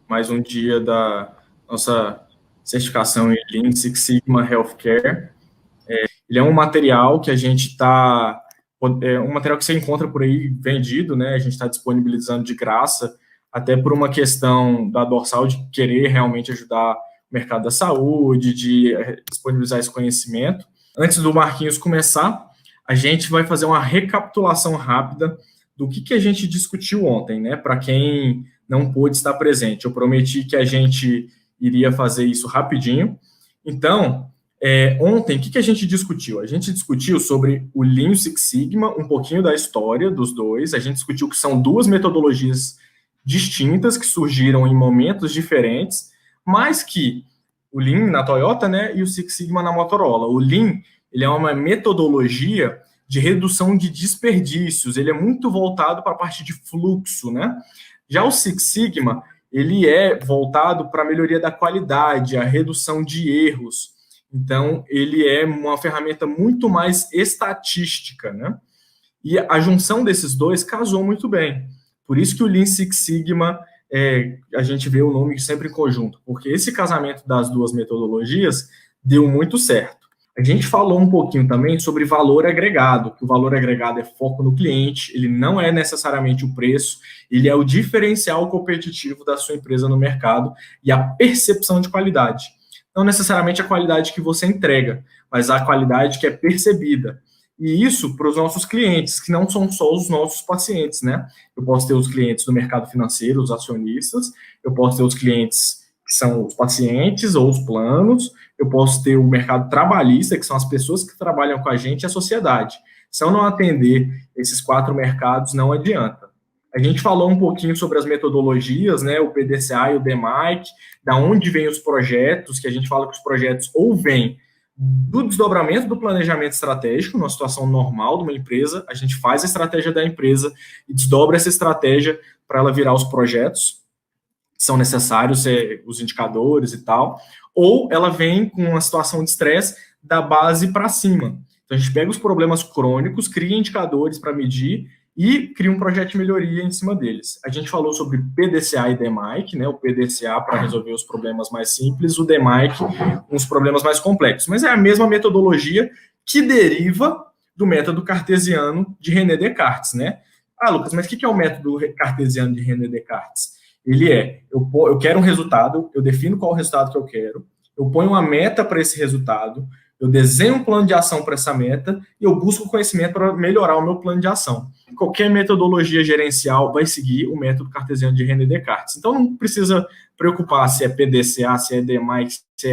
mais um dia da nossa certificação em Lean Six Sigma Healthcare. Ele é um material que a gente está... É um material que você encontra por aí vendido, né? A gente está disponibilizando de graça, até por uma questão da Dorsal de querer realmente ajudar o mercado da saúde, de disponibilizar esse conhecimento. Antes do Marquinhos começar, a gente vai fazer uma recapitulação rápida do que a gente discutiu ontem, né? Para quem não pôde estar presente. Eu prometi que a gente iria fazer isso rapidinho. Então, ontem, o que a gente discutiu? A gente discutiu sobre o Lean Six Sigma, um pouquinho da história dos dois. A gente discutiu que são duas metodologias distintas que surgiram em momentos diferentes, mas que o Lean na Toyota, né, e o Six Sigma na Motorola. O Lean, ele é uma metodologia de redução de desperdícios, ele é muito voltado para a parte de fluxo, né? Já o Six Sigma, ele é voltado para a melhoria da qualidade, a redução de erros. Então, ele é uma ferramenta muito mais estatística, né? E a junção desses dois casou muito bem. Por isso que o Lean Six Sigma, a gente vê o nome sempre em conjunto, porque esse casamento das duas metodologias deu muito certo. A gente falou um pouquinho também sobre valor agregado, que o valor agregado é foco no cliente, ele não é necessariamente o preço, ele é o diferencial competitivo da sua empresa no mercado e a percepção de qualidade. Não necessariamente a qualidade que você entrega, mas a qualidade que é percebida. E isso para os nossos clientes, que não são só os nossos pacientes, né? Eu posso ter os clientes do mercado financeiro, os acionistas, eu posso ter os clientes que são os pacientes ou os planos, eu posso ter o mercado trabalhista, que são as pessoas que trabalham com a gente, e a sociedade. Se eu não atender esses 4 mercados, não adianta. A gente falou um pouquinho sobre as metodologias, né, o PDCA e o DMAIC, da onde vêm os projetos, que a gente fala que os projetos ou vêm do desdobramento do planejamento estratégico, numa situação normal de uma empresa, a gente faz a estratégia da empresa e desdobra essa estratégia para ela virar os projetos que são necessários, os indicadores e tal, ou ela vem com uma situação de estresse da base para cima. Então, a gente pega os problemas crônicos, cria indicadores para medir e cria um projeto de melhoria em cima deles. A gente falou sobre PDCA e DMAIC, né? O PDCA para resolver os problemas mais simples, o DMAIC uns problemas mais complexos. Mas é a mesma metodologia que deriva do método cartesiano de René Descartes, né? Ah, Lucas, mas o que é o método cartesiano de René Descartes? Ele eu quero um resultado, eu defino qual o resultado que eu quero, eu ponho uma meta para esse resultado, eu desenho um plano de ação para essa meta e eu busco conhecimento para melhorar o meu plano de ação. Qualquer metodologia gerencial vai seguir o método cartesiano de René Descartes. Então, não precisa preocupar se é PDCA, se é DMAIC, se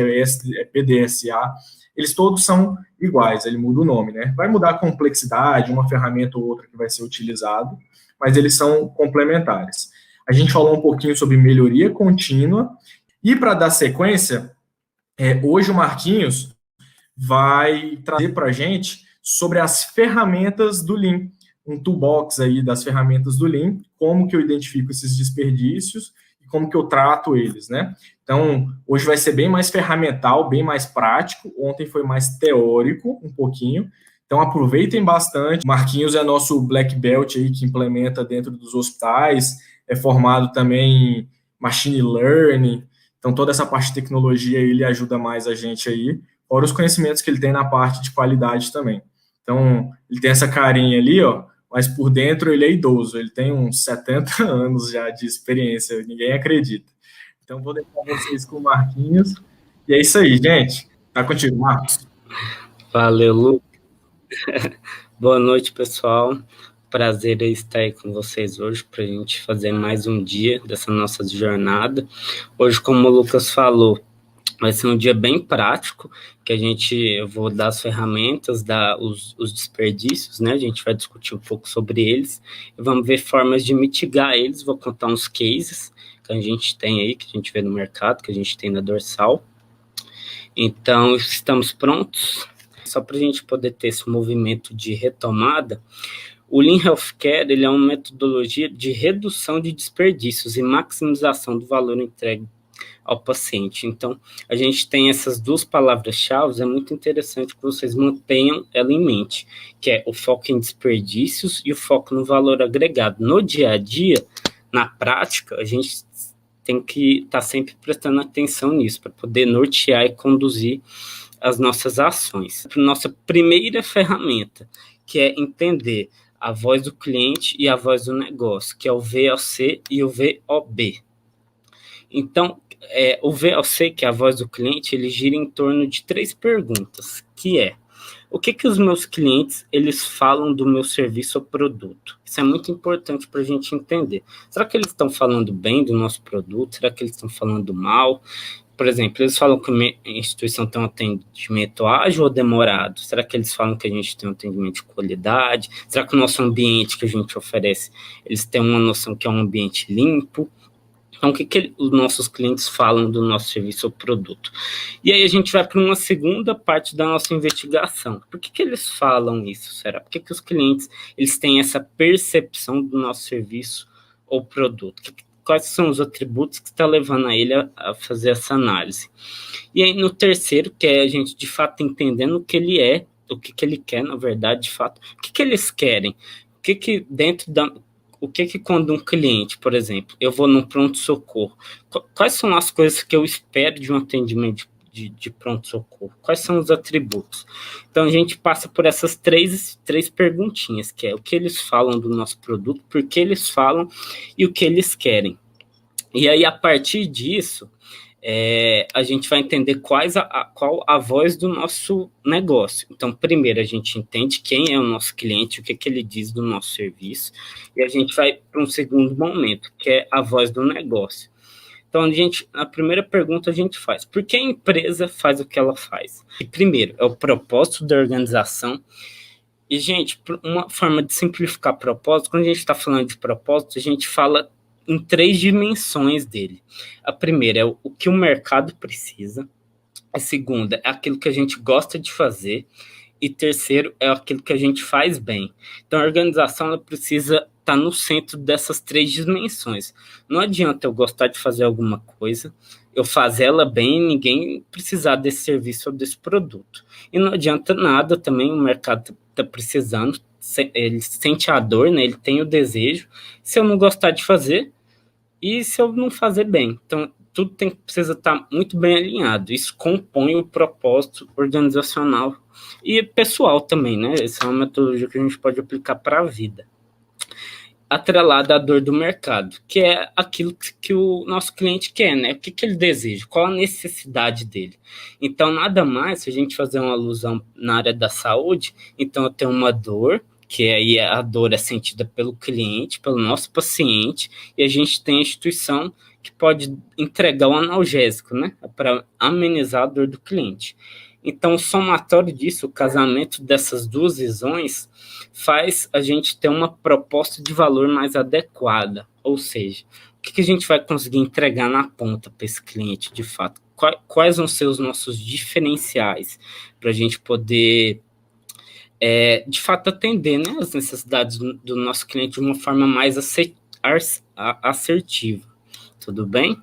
é PDSA. Eles todos são iguais, ele muda o nome, né? Vai mudar a complexidade, uma ferramenta ou outra que vai ser utilizado, mas eles são complementares. A gente falou um pouquinho sobre melhoria contínua. E para dar sequência, hoje o Marquinhos vai trazer para a gente sobre as ferramentas do Lean, um toolbox aí das ferramentas do Lean, como que eu identifico esses desperdícios e como que eu trato eles, né? Então, hoje vai ser bem mais ferramental, bem mais prático. Ontem foi mais teórico, um pouquinho. Então, aproveitem bastante. Marquinhos é nosso Black Belt aí que implementa dentro dos hospitais, é formado também em Machine Learning, então toda essa parte de tecnologia ele ajuda mais a gente aí, fora os conhecimentos que ele tem na parte de qualidade também. Então, ele tem essa carinha ali, ó, mas por dentro ele é idoso, ele tem uns 70 anos já de experiência, ninguém acredita. Então, vou deixar vocês com o Marquinhos, e é isso aí, gente. Tá contigo, Marcos. Valeu, Lu. Boa noite, pessoal. Prazer estar aí com vocês hoje para a gente fazer mais um dia dessa nossa jornada. Hoje, como o Lucas falou, vai ser um dia bem prático, que eu vou dar as ferramentas, os desperdícios, né? A gente vai discutir um pouco sobre eles e vamos ver formas de mitigar eles. Vou contar uns cases que a gente tem aí, que a gente vê no mercado, que a gente tem na Dorsal. Então, estamos prontos? Só para a gente poder ter esse movimento de retomada, o Lean Healthcare ele é uma metodologia de redução de desperdícios e maximização do valor entregue ao paciente. Então, a gente tem essas duas palavras-chave, é muito interessante que vocês mantenham ela em mente, que é o foco em desperdícios e o foco no valor agregado. No dia a dia, na prática, a gente tem que estar sempre prestando atenção nisso, para poder nortear e conduzir as nossas ações. Nossa primeira ferramenta, que é entender a voz do cliente e a voz do negócio, que é o VOC e o VOB. Então, o VOC, que é a voz do cliente, ele gira em torno de 3 perguntas, que é: o que os meus clientes eles falam do meu serviço ou produto? Isso é muito importante para a gente entender. Será que eles estão falando bem do nosso produto? Será que eles estão falando mal? Por exemplo, eles falam que a instituição tem um atendimento ágil ou demorado? Será que eles falam que a gente tem um atendimento de qualidade? Será que o nosso ambiente que a gente oferece, eles têm uma noção que é um ambiente limpo? Então, o que os nossos clientes falam do nosso serviço ou produto? E aí a gente vai para uma segunda parte da nossa investigação. Por que eles falam isso, será? Por que os clientes eles têm essa percepção do nosso serviço ou produto? Quais são os atributos que está levando a ele a fazer essa análise? E aí, no terceiro, que é a gente, de fato, entendendo o que ele é, o que ele quer, na verdade, de fato, o que eles querem? O que quando um cliente, por exemplo, eu vou num pronto-socorro, quais são as coisas que eu espero de um atendimento de pronto-socorro? Quais são os atributos? Então, a gente passa por essas três perguntinhas, que é o que eles falam do nosso produto, por que eles falam e o que eles querem. E aí, a partir disso, a gente vai entender qual a voz do nosso negócio. Então, primeiro, a gente entende quem é o nosso cliente, o que ele diz do nosso serviço, e a gente vai para um segundo momento, que é a voz do negócio. Então, a primeira pergunta a gente faz: por que a empresa faz o que ela faz? E primeiro, é o propósito da organização. E, gente, uma forma de simplificar propósito, quando a gente está falando de propósito, a gente fala em 3 dimensões dele. A primeira é o que o mercado precisa. A segunda é aquilo que a gente gosta de fazer. E terceiro é aquilo que a gente faz bem. Então, a organização ela precisa estar no centro dessas 3 dimensões. Não adianta eu gostar de fazer alguma coisa, eu fazer ela bem e ninguém precisar desse serviço ou desse produto. E não adianta nada também, o mercado está precisando, ele sente a dor, né? Ele tem o desejo. Se eu não gostar de fazer, e se eu não fazer bem. Então, tudo precisa estar muito bem alinhado. Isso compõe o propósito organizacional e pessoal também, né? Essa é uma metodologia que a gente pode aplicar para a vida. Atrelada à dor do mercado, que é aquilo que o nosso cliente quer, né? O que ele deseja, qual a necessidade dele. Então, nada mais, se a gente fazer uma alusão na área da saúde, então eu tenho uma dor, que aí a dor é sentida pelo cliente, pelo nosso paciente, e a gente tem a instituição que pode entregar o analgésico, né, para amenizar a dor do cliente. Então, o somatório disso, o casamento dessas 2 visões, faz a gente ter uma proposta de valor mais adequada, ou seja, o que a gente vai conseguir entregar na ponta para esse cliente, de fato? Quais vão ser os nossos diferenciais para a gente poder de fato atender, né, as necessidades do nosso cliente de uma forma mais assertiva. Tudo bem?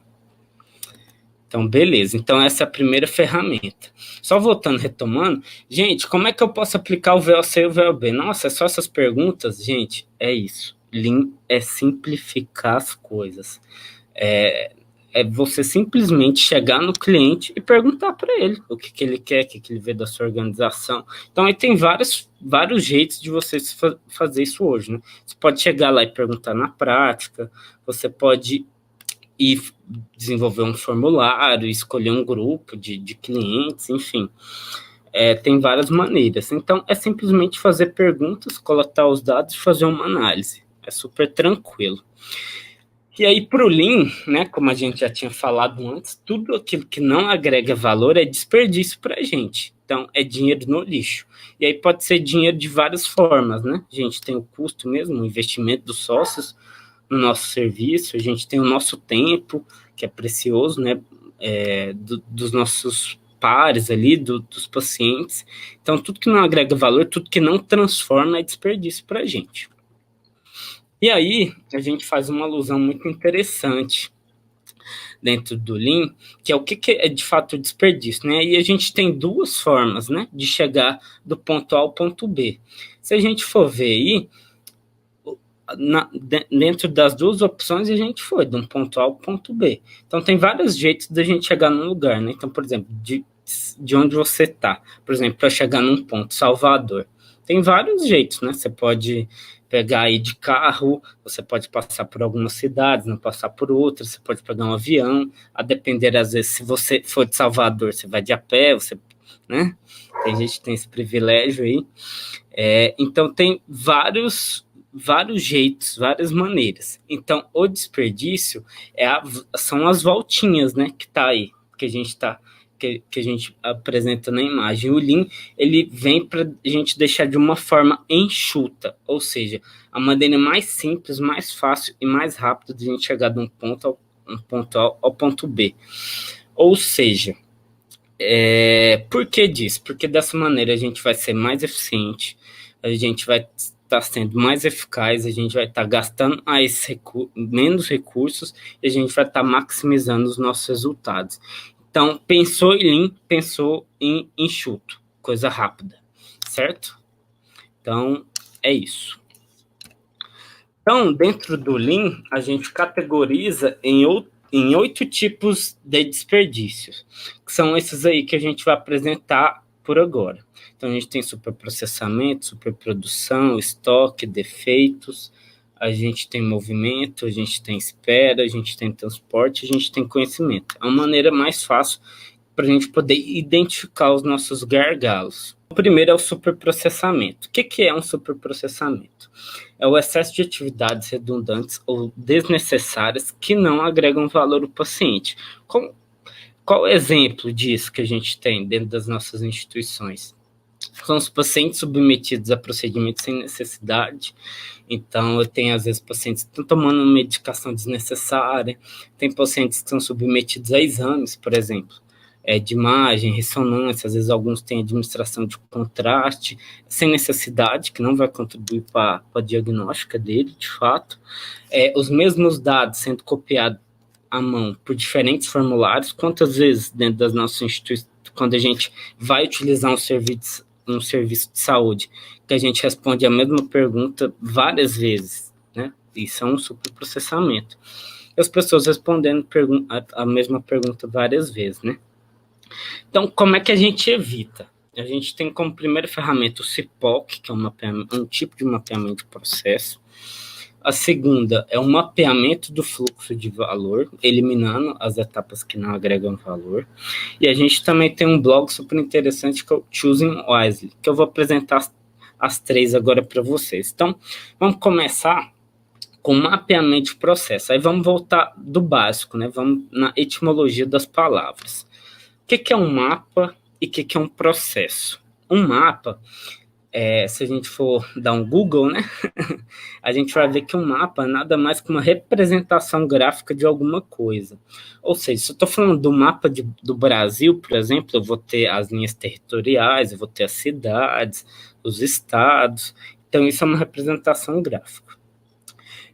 Então, beleza. Então, essa é a primeira ferramenta. Só voltando, retomando, gente, como é que eu posso aplicar o VOC e o VOB? Nossa, é só essas perguntas? Gente, é isso. Lean é simplificar as coisas. É você simplesmente chegar no cliente e perguntar para ele o que ele quer, o que ele vê da sua organização. Então, aí tem vários jeitos de você fazer isso hoje, né? Você pode chegar lá e perguntar na prática, você pode ir desenvolver um formulário, escolher um grupo de clientes, enfim. Tem várias maneiras. Então, é simplesmente fazer perguntas, coletar os dados e fazer uma análise. É super tranquilo. E aí, para o Lean, né, como a gente já tinha falado antes, tudo aquilo que não agrega valor é desperdício para a gente. Então, é dinheiro no lixo. E aí pode ser dinheiro de várias formas, né? A gente tem o custo mesmo, o investimento dos sócios no nosso serviço, a gente tem o nosso tempo, que é precioso, né? Dos nossos pares ali, dos pacientes. Então, tudo que não agrega valor, tudo que não transforma é desperdício para a gente. E aí, a gente faz uma alusão muito interessante dentro do Lean, que é o que é de fato o desperdício, né? E a gente tem 2 formas, né, de chegar do ponto A ao ponto B. Se a gente for ver aí, dentro das duas opções, a gente foi de um ponto A ao ponto B. Então, tem vários jeitos da gente chegar num lugar, né? Então, por exemplo, de onde você está. Por exemplo, para chegar num ponto, Salvador. Tem vários jeitos, né? Você pode pegar aí de carro, você pode passar por algumas cidades, não passar por outras, você pode pegar um avião, a depender, às vezes, se você for de Salvador, você vai de a pé, você, né? Tem gente que tem esse privilégio aí. Então, tem vários jeitos, várias maneiras. Então, o desperdício são as voltinhas, né, que tá aí, que a gente apresenta na imagem. O Lean, ele vem para a gente deixar de uma forma enxuta, ou seja, a maneira mais simples, mais fácil e mais rápida de a gente chegar de um ponto A ao ponto B. Ou seja, por que disso? Porque dessa maneira a gente vai ser mais eficiente, a gente vai estar sendo mais eficaz, a gente vai estar gastando menos recursos e a gente vai estar maximizando os nossos resultados. Então, pensou em Lean, pensou em enxuto, coisa rápida, certo? Então, é isso. Então, dentro do Lean, a gente categoriza em 8 tipos de desperdícios, que são esses aí que a gente vai apresentar por agora. Então, a gente tem superprocessamento, superprodução, estoque, defeitos, a gente tem movimento, a gente tem espera, a gente tem transporte, a gente tem conhecimento. É uma maneira mais fácil para a gente poder identificar os nossos gargalos. O primeiro é o superprocessamento. O que é um superprocessamento? É o excesso de atividades redundantes ou desnecessárias que não agregam valor ao paciente. Qual é o exemplo disso que a gente tem dentro das nossas instituições? São os pacientes submetidos a procedimentos sem necessidade. Então, eu tenho, às vezes, pacientes que estão tomando medicação desnecessária, tem pacientes que são submetidos a exames, por exemplo, de imagem, ressonância, às vezes alguns têm administração de contraste, sem necessidade, que não vai contribuir para a diagnóstica dele, de fato. Os mesmos dados sendo copiados à mão por diferentes formulários. Quantas vezes dentro das nossas instituições, quando a gente vai utilizar um serviço de saúde, que a gente responde a mesma pergunta várias vezes, né? Isso é um superprocessamento. E as pessoas respondendo a mesma pergunta várias vezes, né? Então, como é que a gente evita? A gente tem como primeira ferramenta o CIPOC, que é um tipo de mapeamento de processo. A segunda é o mapeamento do fluxo de valor, eliminando as etapas que não agregam valor. E a gente também tem um blog super interessante que é o Choosing Wisely, que eu vou apresentar as 3 agora para vocês. Então, vamos começar com mapeamento de processo. Aí vamos voltar do básico, né? Vamos na etimologia das palavras. O que é um mapa e o que é um processo? Um mapa, se a gente for dar um Google, né? A gente vai ver que um mapa é nada mais que uma representação gráfica de alguma coisa. Ou seja, se eu estou falando do mapa do Brasil, por exemplo, eu vou ter as linhas territoriais, eu vou ter as cidades, os estados. Então, isso é uma representação gráfica.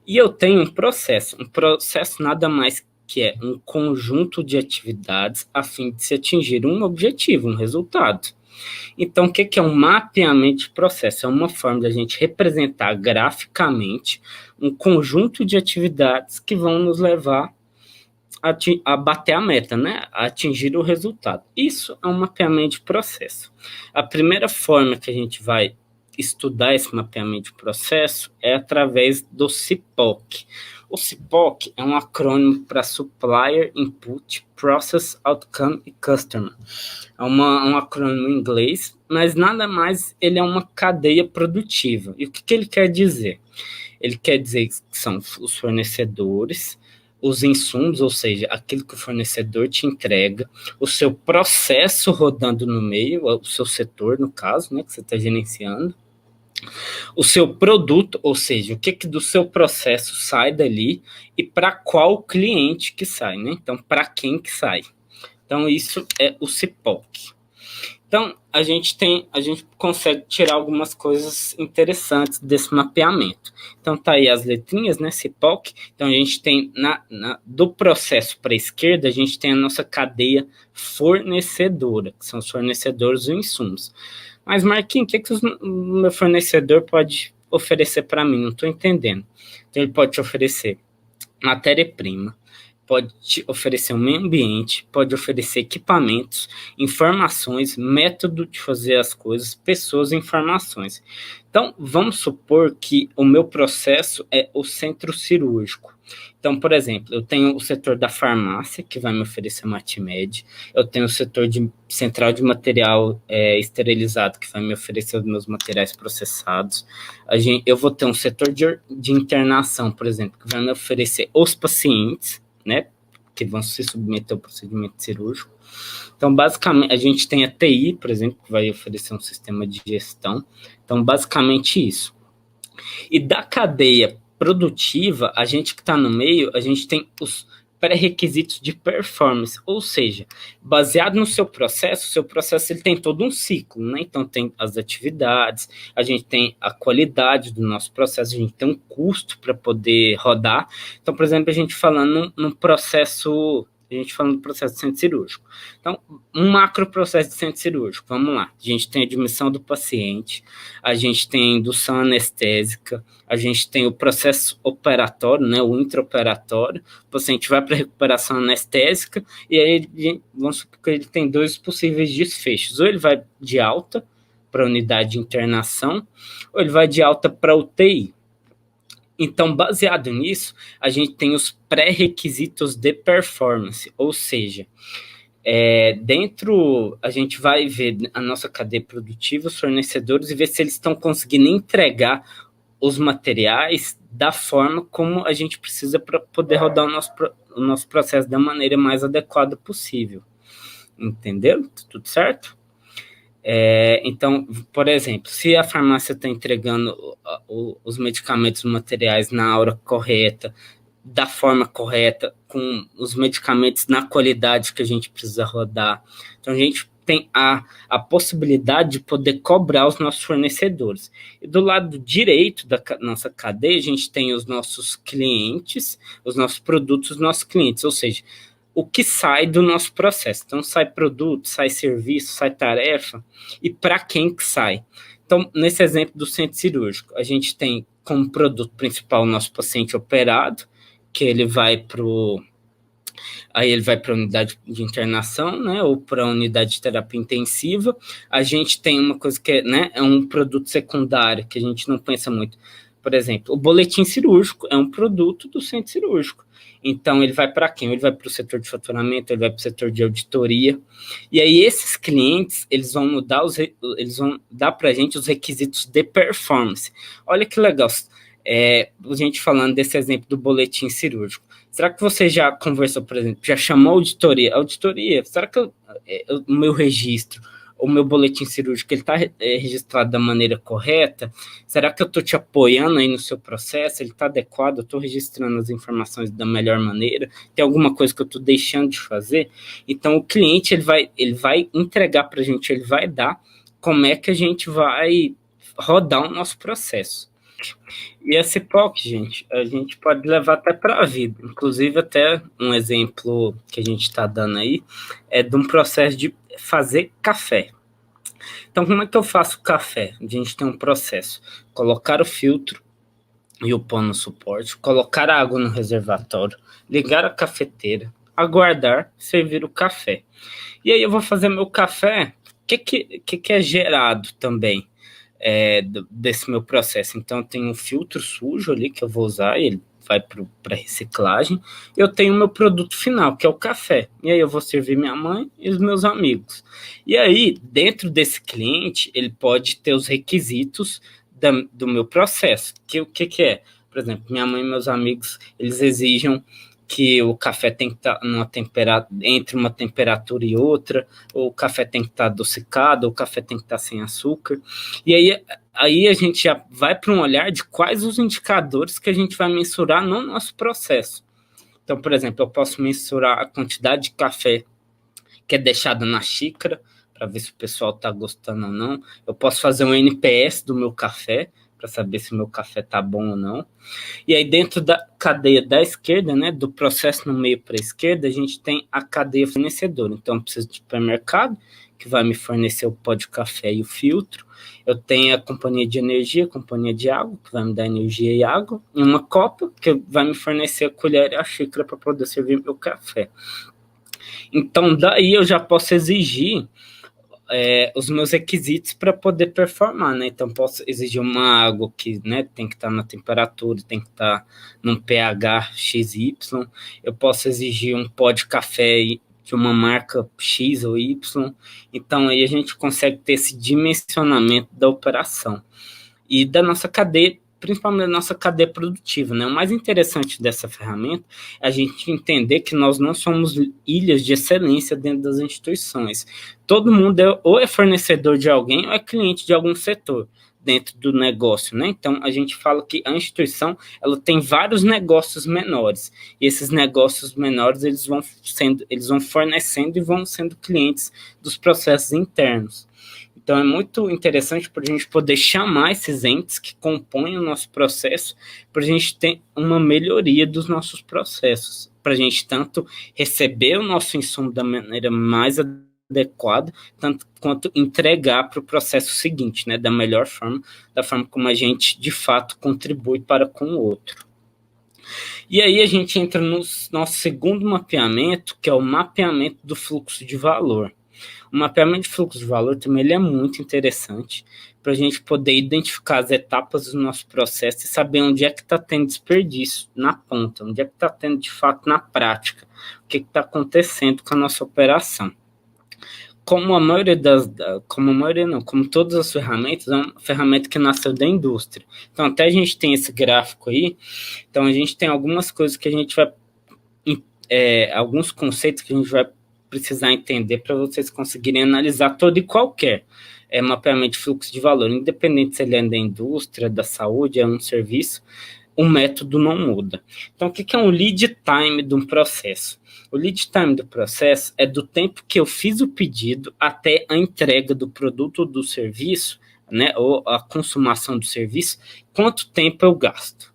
E eu tenho um processo. Um processo nada mais que é um conjunto de atividades a fim de se atingir um objetivo, um resultado. Então, o que é um mapeamento de processo? É uma forma de a gente representar graficamente um conjunto de atividades que vão nos levar a bater a meta, né? A atingir o resultado. Isso é um mapeamento de processo. A primeira forma que a gente vai estudar esse mapeamento de processo é através do CIPOC. O CIPOC é um acrônimo para Supplier, Input, Process, Outcome e Customer. É um acrônimo em inglês, mas nada mais, ele é uma cadeia produtiva. E o que ele quer dizer? Ele quer dizer que são os fornecedores, os insumos, ou seja, aquilo que o fornecedor te entrega, o seu processo rodando no meio, o seu setor, no caso, né, que você está gerenciando, o seu produto, ou seja, o que do seu processo sai dali e para qual cliente que sai, né? Então, para quem que sai. Então, isso é o CIPOC. Então, a gente consegue tirar algumas coisas interessantes desse mapeamento. Então, tá aí as letrinhas, né, CIPOC. Então, a gente tem, do processo para a esquerda, a gente tem a nossa cadeia fornecedora, que são os fornecedores e insumos. Mas, Marquinhos, o que o meu fornecedor pode oferecer para mim? Não estou entendendo. Então, ele pode te oferecer matéria-prima, pode te oferecer um meio ambiente, pode oferecer equipamentos, informações, método de fazer as coisas, pessoas e informações. Então, vamos supor que o meu processo é o centro cirúrgico. Então, por exemplo, eu tenho o setor da farmácia, que vai me oferecer Matmed, eu tenho o setor de central de material esterilizado, que vai me oferecer os meus materiais processados. Eu vou ter um setor de internação, por exemplo, que vai me oferecer os pacientes, né, que vão se submeter ao procedimento cirúrgico. Então, basicamente, a gente tem a TI, por exemplo, que vai oferecer um sistema de gestão. Então, basicamente isso. E da cadeia produtiva, a gente que está no meio, a gente tem os pré-requisitos de performance, ou seja, baseado no seu processo ele tem todo um ciclo, né? Então tem as atividades, a gente tem a qualidade do nosso processo, a gente tem um custo para poder rodar. Então, por exemplo, a gente falando num processo... A gente falando do processo de centro cirúrgico. Então, um macro processo de centro cirúrgico, vamos lá. A gente tem a admissão do paciente, a gente tem a indução anestésica, a gente tem o processo operatório, né, o intraoperatório. O paciente vai para a recuperação anestésica e aí vamos supor que ele tem 2 possíveis desfechos. Ou ele vai de alta para a unidade de internação, ou ele vai de alta para a UTI. Então, baseado nisso, a gente tem os pré-requisitos de performance, ou seja, a gente vai ver a nossa cadeia produtiva, os fornecedores, e ver se eles estão conseguindo entregar os materiais da forma como a gente precisa para poder rodar o nosso processo da maneira mais adequada possível. Entendeu? Tudo certo? Então, por exemplo, se a farmácia está entregando os medicamentos, os materiais na hora correta, da forma correta, com os medicamentos na qualidade que a gente precisa rodar, então a gente tem a possibilidade de poder cobrar os nossos fornecedores. E do lado direito da nossa cadeia, a gente tem os nossos clientes, os nossos produtos, os nossos clientes, ou seja, o que sai do nosso processo. Então, sai produto, sai serviço, sai tarefa, e para quem que sai? Então, nesse exemplo do centro cirúrgico, a gente tem como produto principal o nosso paciente operado, que ele vai para a unidade de internação, né, ou para a unidade de terapia intensiva. A gente tem uma coisa que é um produto secundário, que a gente não pensa muito. Por exemplo, o boletim cirúrgico é um produto do centro cirúrgico. Então, ele vai para quem? Ele vai para o setor de faturamento, ele vai para o setor de auditoria. E aí, esses clientes, eles vão dar para a gente os requisitos de performance. Olha que legal, a gente falando desse exemplo do boletim cirúrgico. Será que você já conversou, por exemplo, já chamou a auditoria? Auditoria, será que o meu registro, o meu boletim cirúrgico, ele está registrado da maneira correta? Será que eu estou te apoiando aí no seu processo? Ele está adequado? Eu estou registrando as informações da melhor maneira? Tem alguma coisa que eu estou deixando de fazer? Então, o cliente, ele vai entregar para a gente, ele vai dar como é que a gente vai rodar o nosso processo. E esse POC, gente, a gente pode levar até para a vida. Inclusive, até um exemplo que a gente está dando aí é de um processo de fazer café. Então, como é que eu faço café? A gente tem um processo: colocar o filtro e o pó no suporte, colocar a água no reservatório, ligar a cafeteira, aguardar, servir o café. E aí eu vou fazer meu café. O que é gerado também desse meu processo? Então, eu tenho um filtro sujo ali que eu vou usar, ele vai para reciclagem. Eu tenho o meu produto final, que é o café. E aí eu vou servir minha mãe e os meus amigos. E aí, dentro desse cliente, ele pode ter os requisitos do meu processo. O que é? Por exemplo, minha mãe e meus amigos, eles exigem que o café tem que estar entre uma temperatura e outra, ou o café tem que estar adocicado, ou o café tem que estar sem açúcar. E aí a gente já vai para um olhar de quais os indicadores que a gente vai mensurar no nosso processo. Então, por exemplo, eu posso mensurar a quantidade de café que é deixada na xícara, para ver se o pessoal está gostando ou não. Eu posso fazer um NPS do meu café, para saber se o meu café está bom ou não. E aí, dentro da cadeia da esquerda, né, do processo no meio para a esquerda, a gente tem a cadeia fornecedora. Então, eu preciso de supermercado, que vai me fornecer o pó de café e o filtro. Eu tenho a companhia de energia, a companhia de água, que vai me dar energia e água, e uma copa, que vai me fornecer a colher e a xícara para poder servir meu café. Então, daí eu já posso exigir os meus requisitos para poder performar, né? Então, posso exigir uma água que, né, tem que estar na temperatura, tem que estar num pH XY. Eu posso exigir um pó de café de uma marca X ou Y. Então, aí a gente consegue ter esse dimensionamento da operação e da nossa cadeia, principalmente da nossa cadeia produtiva, né? O mais interessante dessa ferramenta é a gente entender que nós não somos ilhas de excelência dentro das instituições. Todo mundo ou é fornecedor de alguém ou é cliente de algum setor dentro do negócio, né? Então, a gente fala que a instituição, ela tem vários negócios menores, e esses negócios menores, eles vão fornecendo e vão sendo clientes dos processos internos. Então, é muito interessante para a gente poder chamar esses entes que compõem o nosso processo, para a gente ter uma melhoria dos nossos processos, para a gente tanto receber o nosso insumo da maneira mais adequada, tanto quanto entregar para o processo seguinte, né, da melhor forma, da forma como a gente, de fato, contribui para com o outro. E aí a gente entra no nosso segundo mapeamento, que é o mapeamento do fluxo de valor. O mapeamento de fluxo de valor também ele é muito interessante para a gente poder identificar as etapas do nosso processo e saber onde é que está tendo desperdício na ponta, onde é que está tendo de fato na prática, o que está acontecendo com a nossa operação. Como todas as ferramentas, é uma ferramenta que nasceu da indústria. Então, até a gente tem esse gráfico aí, então a gente tem algumas coisas que a gente vai, alguns conceitos que a gente vai precisar entender para vocês conseguirem analisar todo e qualquer mapeamento de fluxo de valor, independente se ele é da indústria, da saúde, é um serviço, o método não muda. Então, o que é um lead time de um processo? O lead time do processo é do tempo que eu fiz o pedido até a entrega do produto ou do serviço, né, ou a consumação do serviço, quanto tempo eu gasto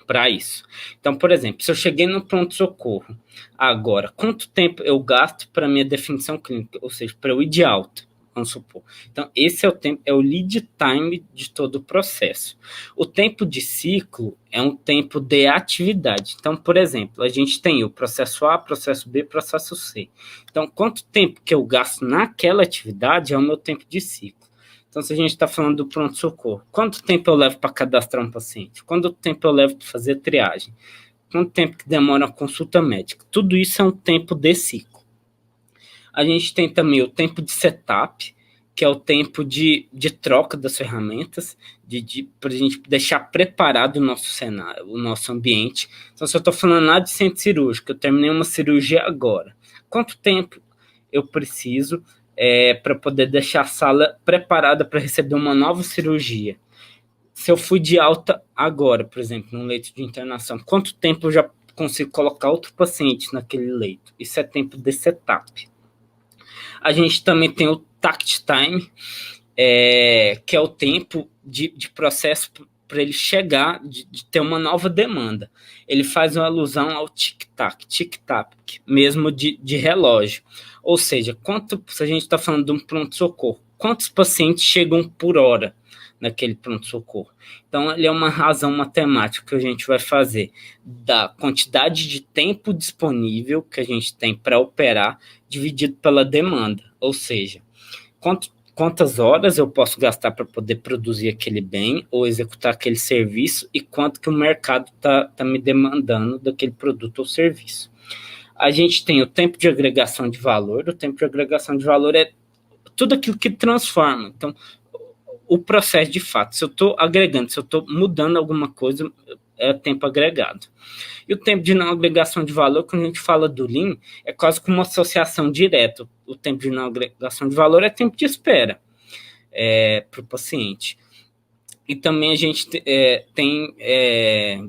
para isso. Então, por exemplo, se eu cheguei no pronto-socorro agora, quanto tempo eu gasto para minha definição clínica, ou seja, para eu ir de alta, vamos supor. Então, esse é o tempo, é o lead time de todo o processo. O tempo de ciclo é um tempo de atividade. Então, por exemplo, a gente tem o processo A, processo B, processo C. Então, quanto tempo que eu gasto naquela atividade é o meu tempo de ciclo. Então, se a gente está falando do pronto-socorro, quanto tempo eu levo para cadastrar um paciente? Quanto tempo eu levo para fazer a triagem? Quanto tempo que demora a consulta médica? Tudo isso é um tempo de ciclo. A gente tem também o tempo de setup, que é o tempo de troca das ferramentas, para a gente deixar preparado o nosso cenário, o nosso ambiente. Então, se eu estou falando lá de centro cirúrgico, eu terminei uma cirurgia agora. Quanto tempo eu preciso para poder deixar a sala preparada para receber uma nova cirurgia? Se eu fui de alta agora, por exemplo, num leito de internação, quanto tempo eu já consigo colocar outro paciente naquele leito? Isso é tempo de setup. A gente também tem o takt time, que é o tempo de processo para ele chegar, de ter uma nova demanda. Ele faz uma alusão ao tic-tac, mesmo de relógio. Ou seja, se a gente está falando de um pronto-socorro, quantos pacientes chegam por hora naquele pronto-socorro? Então, ele é uma razão matemática que a gente vai fazer da quantidade de tempo disponível que a gente tem para operar, dividido pela demanda. Ou seja, quantas horas eu posso gastar para poder produzir aquele bem ou executar aquele serviço e quanto que o mercado tá me demandando daquele produto ou serviço. A gente tem o tempo de agregação de valor. O tempo de agregação de valor é tudo aquilo que transforma. Então, o processo de fato, se eu estou agregando, se eu estou mudando alguma coisa, é tempo agregado. E o tempo de não agregação de valor, quando a gente fala do Lean, é quase como uma associação direta. O tempo de não agregação de valor é tempo de espera para o paciente. E também a gente tem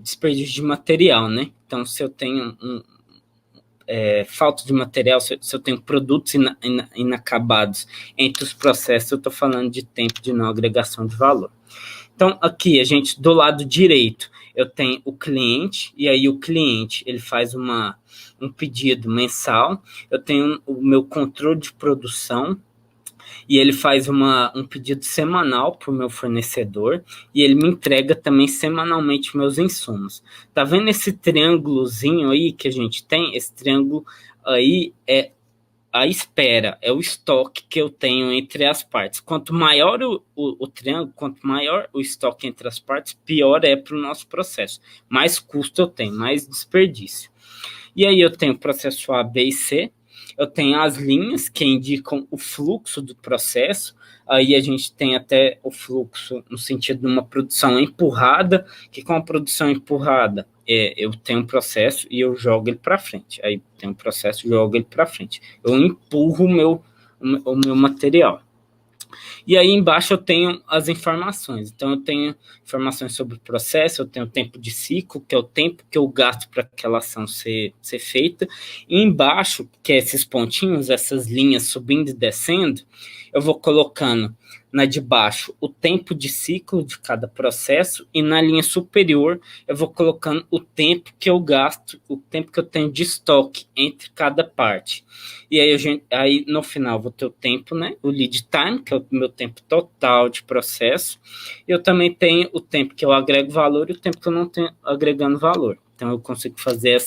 desperdício de material, né? Então, se eu tenho falta de material, se eu tenho produtos inacabados entre os processos, eu estou falando de tempo de não agregação de valor. Então, aqui, do lado direito, eu tenho o cliente, e aí o cliente ele faz um pedido mensal, eu tenho o meu controle de produção, e ele faz um pedido semanal para o meu fornecedor, e ele me entrega também semanalmente meus insumos. Tá vendo esse triângulozinho aí que a gente tem? Esse triângulo aí é a espera, é o estoque que eu tenho entre as partes. Quanto maior o triângulo, quanto maior o estoque entre as partes, pior é para o nosso processo. Mais custo eu tenho, mais desperdício. E aí eu tenho o processo A, B e C, eu tenho as linhas que indicam o fluxo do processo, aí a gente tem até o fluxo no sentido de uma produção empurrada, que com a produção empurrada eu tenho um processo e eu jogo ele para frente, aí tem um processo e jogo ele para frente, eu empurro o meu material. E aí embaixo eu tenho as informações. Então eu tenho informações sobre o processo, eu tenho o tempo de ciclo, que é o tempo que eu gasto para aquela ação ser feita. E embaixo, que é esses pontinhos, essas linhas subindo e descendo, eu vou colocando na de baixo o tempo de ciclo de cada processo e na linha superior eu vou colocando o tempo que eu gasto, o tempo que eu tenho de estoque entre cada parte. E aí no final vou ter o tempo, né, o lead time, que é o meu tempo total de processo. Eu também tenho o tempo que eu agrego valor e o tempo que eu não tenho agregando valor. Então eu consigo fazer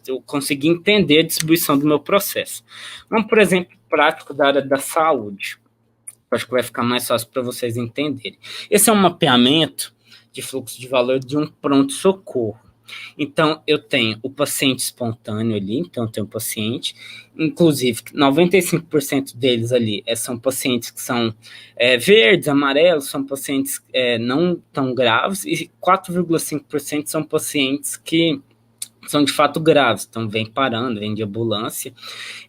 eu consegui entender a distribuição do meu processo. Vamos, por exemplo, prático da área da saúde. Acho que vai ficar mais fácil para vocês entenderem. Esse é um mapeamento de fluxo de valor de um pronto-socorro. Então, eu tenho o paciente espontâneo ali, então eu tenho o paciente, inclusive 95% deles ali são pacientes que são verdes, amarelos, são pacientes não tão graves, e 4,5% são pacientes que são de fato graves, então vem parando, vem de ambulância,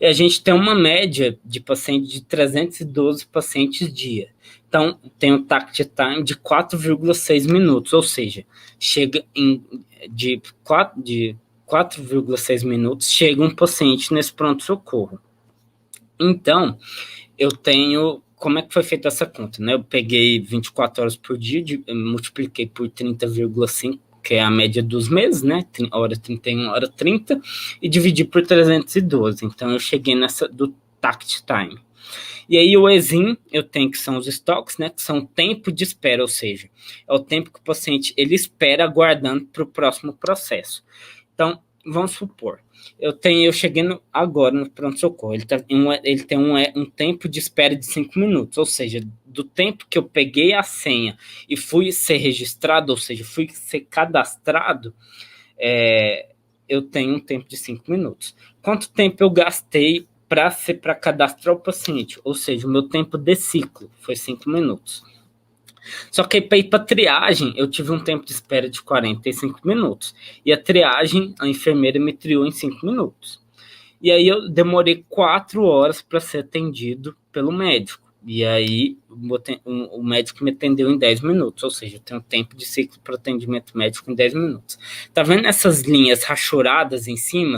e a gente tem uma média de pacientes de 312 pacientes dia. Então, tem um takt time de 4,6 minutos, ou seja, chega de 4,6 minutos, chega um paciente nesse pronto-socorro. Então, eu tenho... Como é que foi feita essa conta, né? Eu peguei 24 horas por dia, multipliquei por 30,5, que é a média dos meses, né? Hora 31, hora 30, e dividi por 312. Então, eu cheguei nessa do takt time. E aí, o ESIM, eu tenho que são os estoques, né? Que são o tempo de espera, ou seja, é o tempo que o paciente ele espera aguardando para o próximo processo. Então, vamos supor, eu cheguei agora no pronto-socorro, ele tem um tempo de espera de 5 minutos, ou seja, do tempo que eu peguei a senha e fui ser registrado, ou seja, fui ser cadastrado, eu tenho um tempo de 5 minutos. Quanto tempo eu gastei para cadastrar o paciente? Ou seja, o meu tempo de ciclo foi 5 minutos. Só que para ir para triagem, eu tive um tempo de espera de 45 minutos. E a triagem, a enfermeira me triou em 5 minutos. E aí eu demorei 4 horas para ser atendido pelo médico. E aí o médico me atendeu em 10 minutos, ou seja, eu tenho tempo de ciclo para atendimento médico em 10 minutos. Tá vendo essas linhas rachuradas em cima,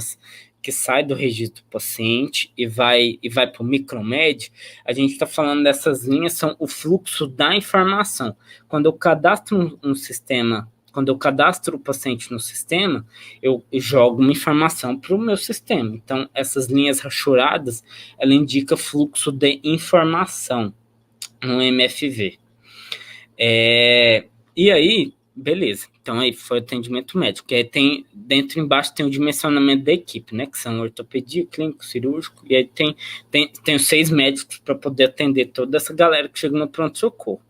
que sai do registro do paciente e vai para o micromed? A gente está falando dessas linhas, são o fluxo da informação. Quando eu cadastro um sistema, quando eu cadastro o paciente no sistema, eu jogo uma informação para o meu sistema. Então, essas linhas rachuradas, ela indica fluxo de informação no MFV. E aí, beleza. Então, aí foi atendimento médico. E aí embaixo tem o dimensionamento da equipe, né? Que são ortopedia, clínico, cirúrgico. E aí tem os 6 médicos para poder atender toda essa galera que chega no pronto-socorro.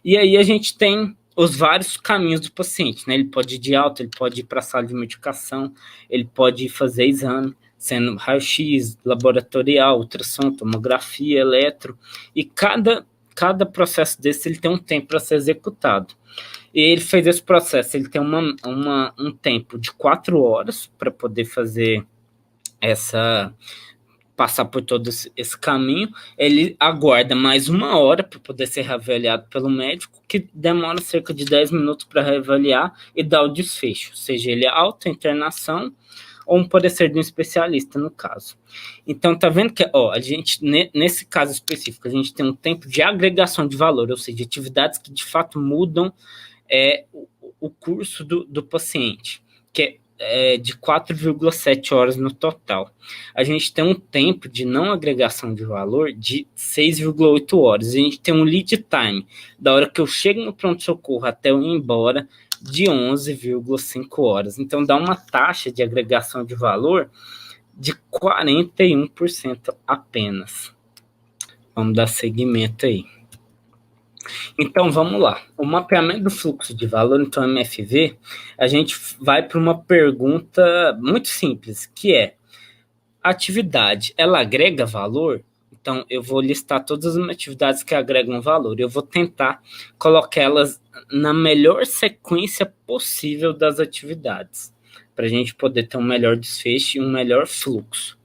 E aí a gente tem os vários caminhos do paciente, né? Ele pode ir de alta, ele pode ir para a sala de medicação, ele pode ir fazer exame, sendo raio-x, laboratorial, ultrassom, tomografia, eletro. E cada processo desse ele tem um tempo para ser executado. E ele fez esse processo, ele tem um tempo de 4 horas para poder fazer passar por todo esse caminho. Ele aguarda mais 1 hora para poder ser reavaliado pelo médico, que demora cerca de 10 minutos para reavaliar e dar o desfecho, seja ele auto-internação ou um parecer de um especialista, no caso. Então, tá vendo que, a gente, nesse caso específico, a gente tem um tempo de agregação de valor, ou seja, atividades que de fato mudam o curso do paciente, que de 4,7 horas no total. A gente tem um tempo de não agregação de valor de 6,8 horas. A gente tem um lead time, da hora que eu chego no pronto-socorro até eu ir embora, de 11,5 horas. Então, dá uma taxa de agregação de valor de 41% apenas. Vamos dar seguimento aí. Então, vamos lá. O mapeamento do fluxo de valor, então, MFV, a gente vai para uma pergunta muito simples, que é: a atividade, ela agrega valor? Então, eu vou listar todas as atividades que agregam valor. Eu vou tentar colocá-las na melhor sequência possível das atividades, para a gente poder ter um melhor desfecho e um melhor fluxo.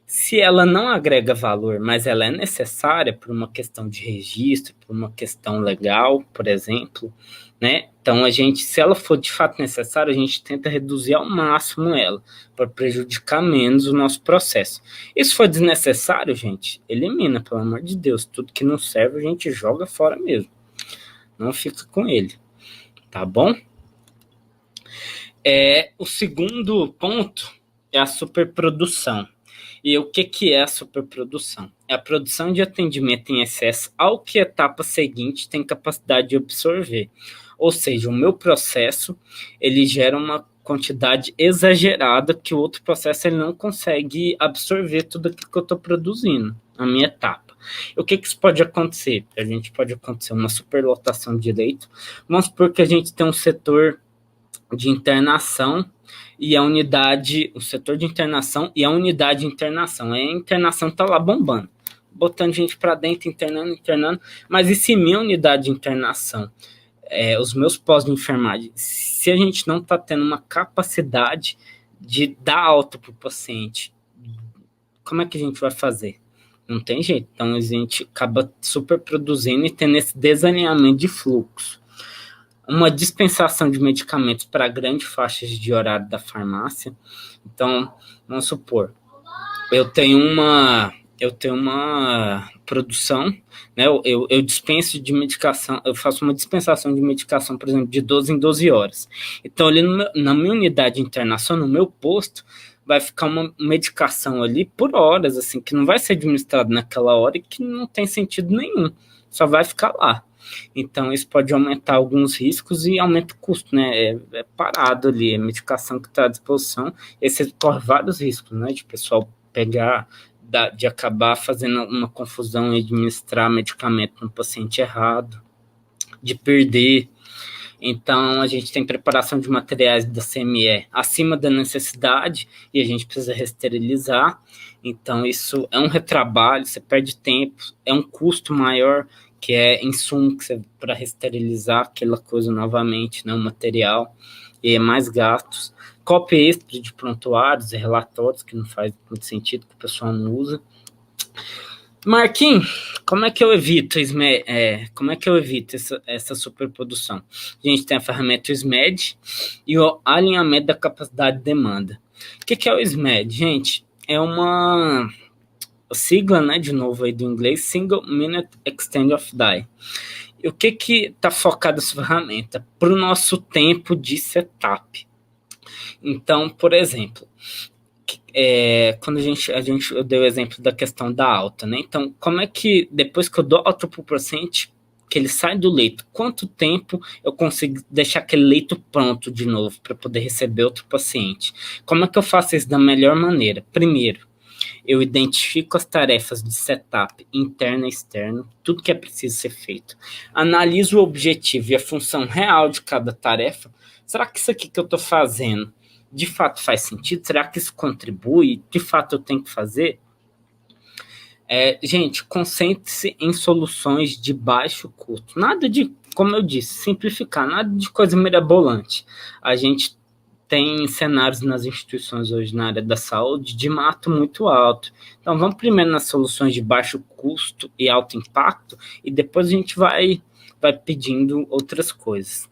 Se ela não agrega valor, mas ela é necessária por uma questão de registro, por uma questão legal, por exemplo, né? Então, se ela for de fato necessária, a gente tenta reduzir ao máximo ela, para prejudicar menos o nosso processo. E se for desnecessário, gente, elimina, pelo amor de Deus. Tudo que não serve, a gente joga fora mesmo. Não fica com ele, tá bom? O segundo ponto é a superprodução. E o que é a superprodução? É a produção de atendimento em excesso ao que a etapa seguinte tem capacidade de absorver. Ou seja, o meu processo, ele gera uma quantidade exagerada que o outro processo ele não consegue absorver tudo aquilo que eu estou produzindo na minha etapa. O que isso pode acontecer? A gente pode acontecer uma superlotação de leito. Vamos supor que a gente tem um setor de internação e a unidade, o setor de internação e a unidade de internação. A internação está lá bombando, botando gente para dentro, internando, mas e se minha unidade de internação, os meus pós de enfermagem, se a gente não está tendo uma capacidade de dar alta para o paciente, como é que a gente vai fazer? Não tem jeito. Então, a gente acaba superproduzindo e tendo esse desalinhamento de fluxo. Uma dispensação de medicamentos para grandes faixas de horário da farmácia. Então, vamos supor, eu tenho uma produção, né? Eu dispenso de medicação, eu faço uma dispensação de medicação, por exemplo, de 12 em 12 horas. Então, ali na minha unidade de internação, no meu posto, vai ficar uma medicação ali por horas, assim, que não vai ser administrada naquela hora e que não tem sentido nenhum, só vai ficar lá. Então, isso pode aumentar alguns riscos e aumenta o custo, né? É parado ali, é medicação que está à disposição. E você corre vários riscos, né? De pessoal pegar, de acabar fazendo uma confusão e administrar medicamento no paciente errado, de perder. Então, a gente tem preparação de materiais da CME acima da necessidade e a gente precisa resterilizar. Então, isso é um retrabalho, você perde tempo, é um custo maior, que é insumo para resterilizar aquela coisa novamente, né, o material, e é mais gastos. Cópia extra de prontuários e relatórios, que não faz muito sentido, que o pessoal não usa. Marquinhos, como é que eu evito essa superprodução? A gente tem a ferramenta SMED e o alinhamento da capacidade de demanda. O que é o SMED? Gente, é uma sigla, né, de novo aí do inglês, Single Minute Extend of Die. E o que está focado essa ferramenta? Para o nosso tempo de setup. Então, por exemplo, quando eu dei o exemplo da questão da alta, né? Então, como é que depois que eu dou alta para o paciente, que ele sai do leito, quanto tempo eu consigo deixar aquele leito pronto de novo para poder receber outro paciente? Como é que eu faço isso da melhor maneira? Primeiro, eu identifico as tarefas de setup interno e externo, tudo que é preciso ser feito. Analiso o objetivo e a função real de cada tarefa. Será que isso aqui que eu estou fazendo de fato faz sentido? Será que isso contribui? De fato eu tenho que fazer? Gente, concentre-se em soluções de baixo custo. Nada de, como eu disse, simplificar, nada de coisa mirabolante. A gente tem cenários nas instituições hoje na área da saúde de mato muito alto. Então, vamos primeiro nas soluções de baixo custo e alto impacto, e depois a gente vai pedindo outras coisas.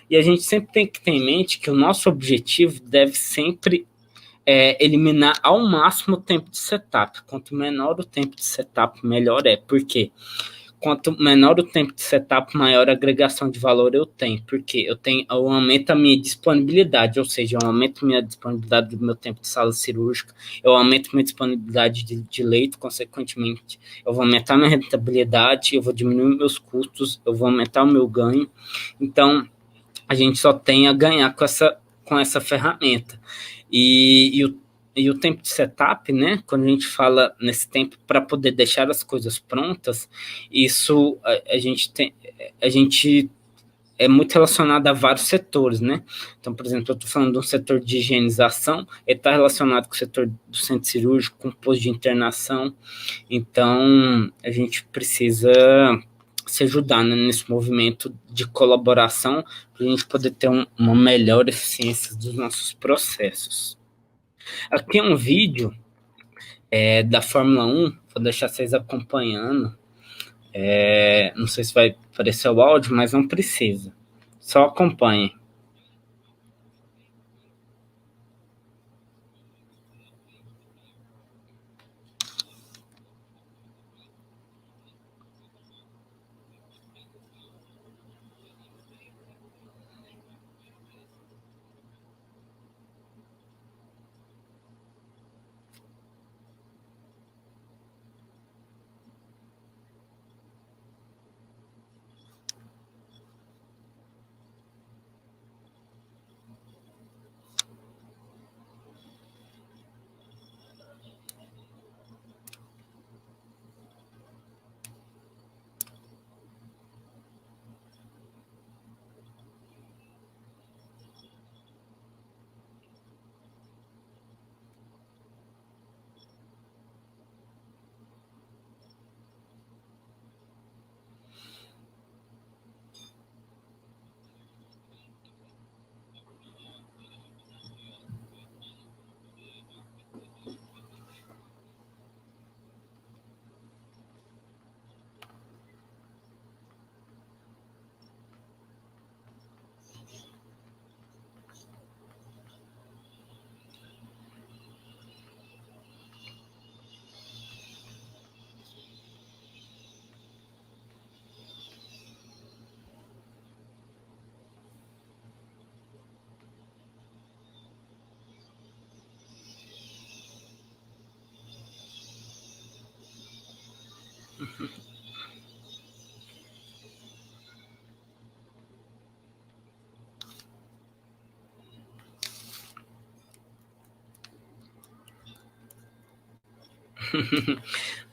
E a gente sempre tem que ter em mente que o nosso objetivo deve sempre eliminar ao máximo o tempo de setup. Quanto menor o tempo de setup, melhor é. Por quê? quanto menor o tempo de setup, maior a agregação de valor eu tenho, porque eu aumento a minha disponibilidade, ou seja, eu aumento minha disponibilidade do meu tempo de sala cirúrgica, eu aumento minha disponibilidade de leito, consequentemente, eu vou aumentar minha rentabilidade, eu vou diminuir meus custos, eu vou aumentar o meu ganho. Então, a gente só tem a ganhar com essa ferramenta. E o tempo de setup, né? Quando a gente fala nesse tempo para poder deixar as coisas prontas, isso a gente é muito relacionado a vários setores, né? Então, por exemplo, eu estou falando de um setor de higienização, ele está relacionado com o setor do centro cirúrgico, com o posto de internação. Então, a gente precisa se ajudar, né, nesse movimento de colaboração para a gente poder ter uma melhor eficiência dos nossos processos. Aqui é um vídeo da Fórmula 1, vou deixar vocês acompanhando. Não sei se vai aparecer o áudio, mas não precisa. Só acompanhem.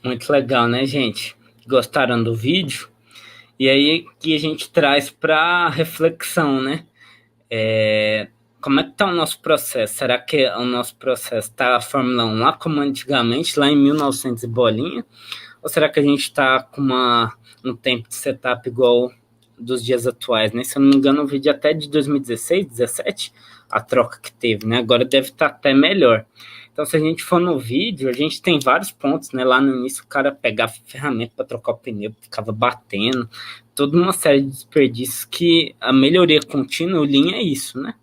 Muito legal, né, gente? Gostaram do vídeo? E aí que a gente traz para reflexão, né? Como é que está o nosso processo? Será que o nosso processo está a Fórmula 1 lá como antigamente, lá em 1900 e bolinha? Ou será que a gente está com um tempo de setup igual dos dias atuais, né? Se eu não me engano, o vídeo até de 2016, 17, a troca que teve, né? Agora deve estar até melhor. Então, se a gente for no vídeo, a gente tem vários pontos, né? Lá no início, o cara pegava ferramenta para trocar o pneu, ficava batendo, toda uma série de desperdícios que a melhoria contínua, o Lean é isso, né?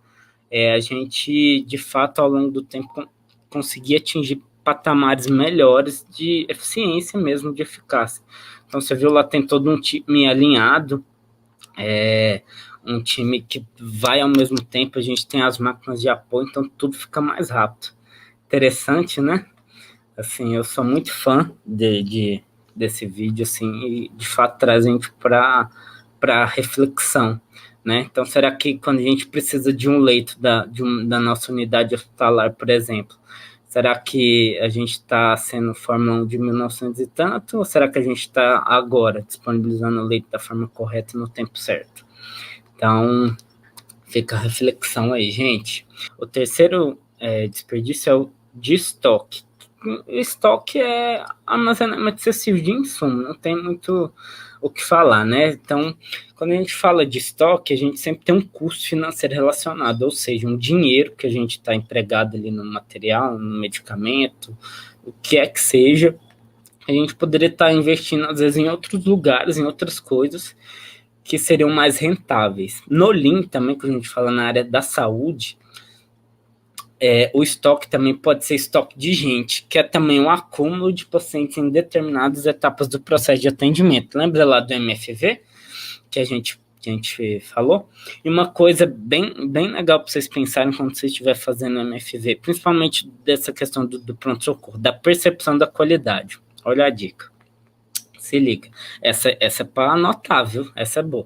A gente, de fato, ao longo do tempo, conseguir atingir patamares melhores de eficiência mesmo, de eficácia. Então, você viu lá, tem todo um time alinhado, um time que vai ao mesmo tempo, a gente tem as máquinas de apoio, então tudo fica mais rápido. Interessante, né? Assim, eu sou muito fã desse vídeo, assim, e de fato traz a gente para reflexão, né? Então, será que quando a gente precisa de um leito da nossa unidade hospitalar, por exemplo, será que a gente está sendo Fórmula 1 de 1900 e tanto, ou será que a gente está agora disponibilizando o leito da forma correta no tempo certo? Então, fica a reflexão aí, gente. O terceiro desperdício é o de estoque. O estoque é armazenamento excessivo de insumo, não tem muito o que falar, né? Então, quando a gente fala de estoque, a gente sempre tem um custo financeiro relacionado, ou seja, um dinheiro que a gente está empregado ali no material, no medicamento, o que é que seja, a gente poderia estar investindo, às vezes, em outros lugares, em outras coisas que seriam mais rentáveis. No Lean, também, que a gente fala na área da saúde, o estoque também pode ser estoque de gente, que é também um acúmulo de pacientes em determinadas etapas do processo de atendimento. Lembra lá do MFV, que a gente falou? E uma coisa bem legal para vocês pensarem quando você estiver fazendo MFV, principalmente dessa questão do pronto-socorro, da percepção da qualidade. Olha a dica. Se liga. Essa é para anotar, viu? Essa é boa.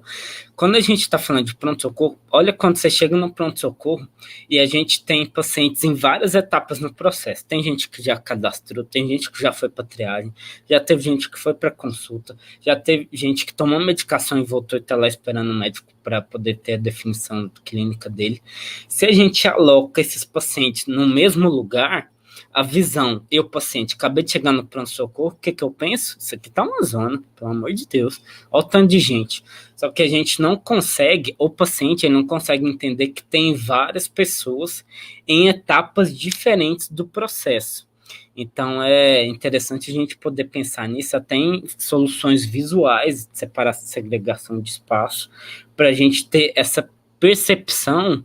Quando a gente está falando de pronto-socorro, olha quando você chega no pronto-socorro e a gente tem pacientes em várias etapas no processo. Tem gente que já cadastrou, tem gente que já foi para triagem, já teve gente que foi para consulta, já teve gente que tomou medicação e voltou e está lá esperando o médico para poder ter a definição clínica dele. Se a gente aloca esses pacientes no mesmo lugar, a visão, eu, paciente, acabei de chegar no pronto-socorro, o que eu penso? Isso aqui tá uma zona, pelo amor de Deus. Olha o tanto de gente. Só que a gente não consegue, o paciente ele não consegue entender que tem várias pessoas em etapas diferentes do processo. Então, é interessante a gente poder pensar nisso, até em soluções visuais, de separação, segregação de espaço, para a gente ter essa percepção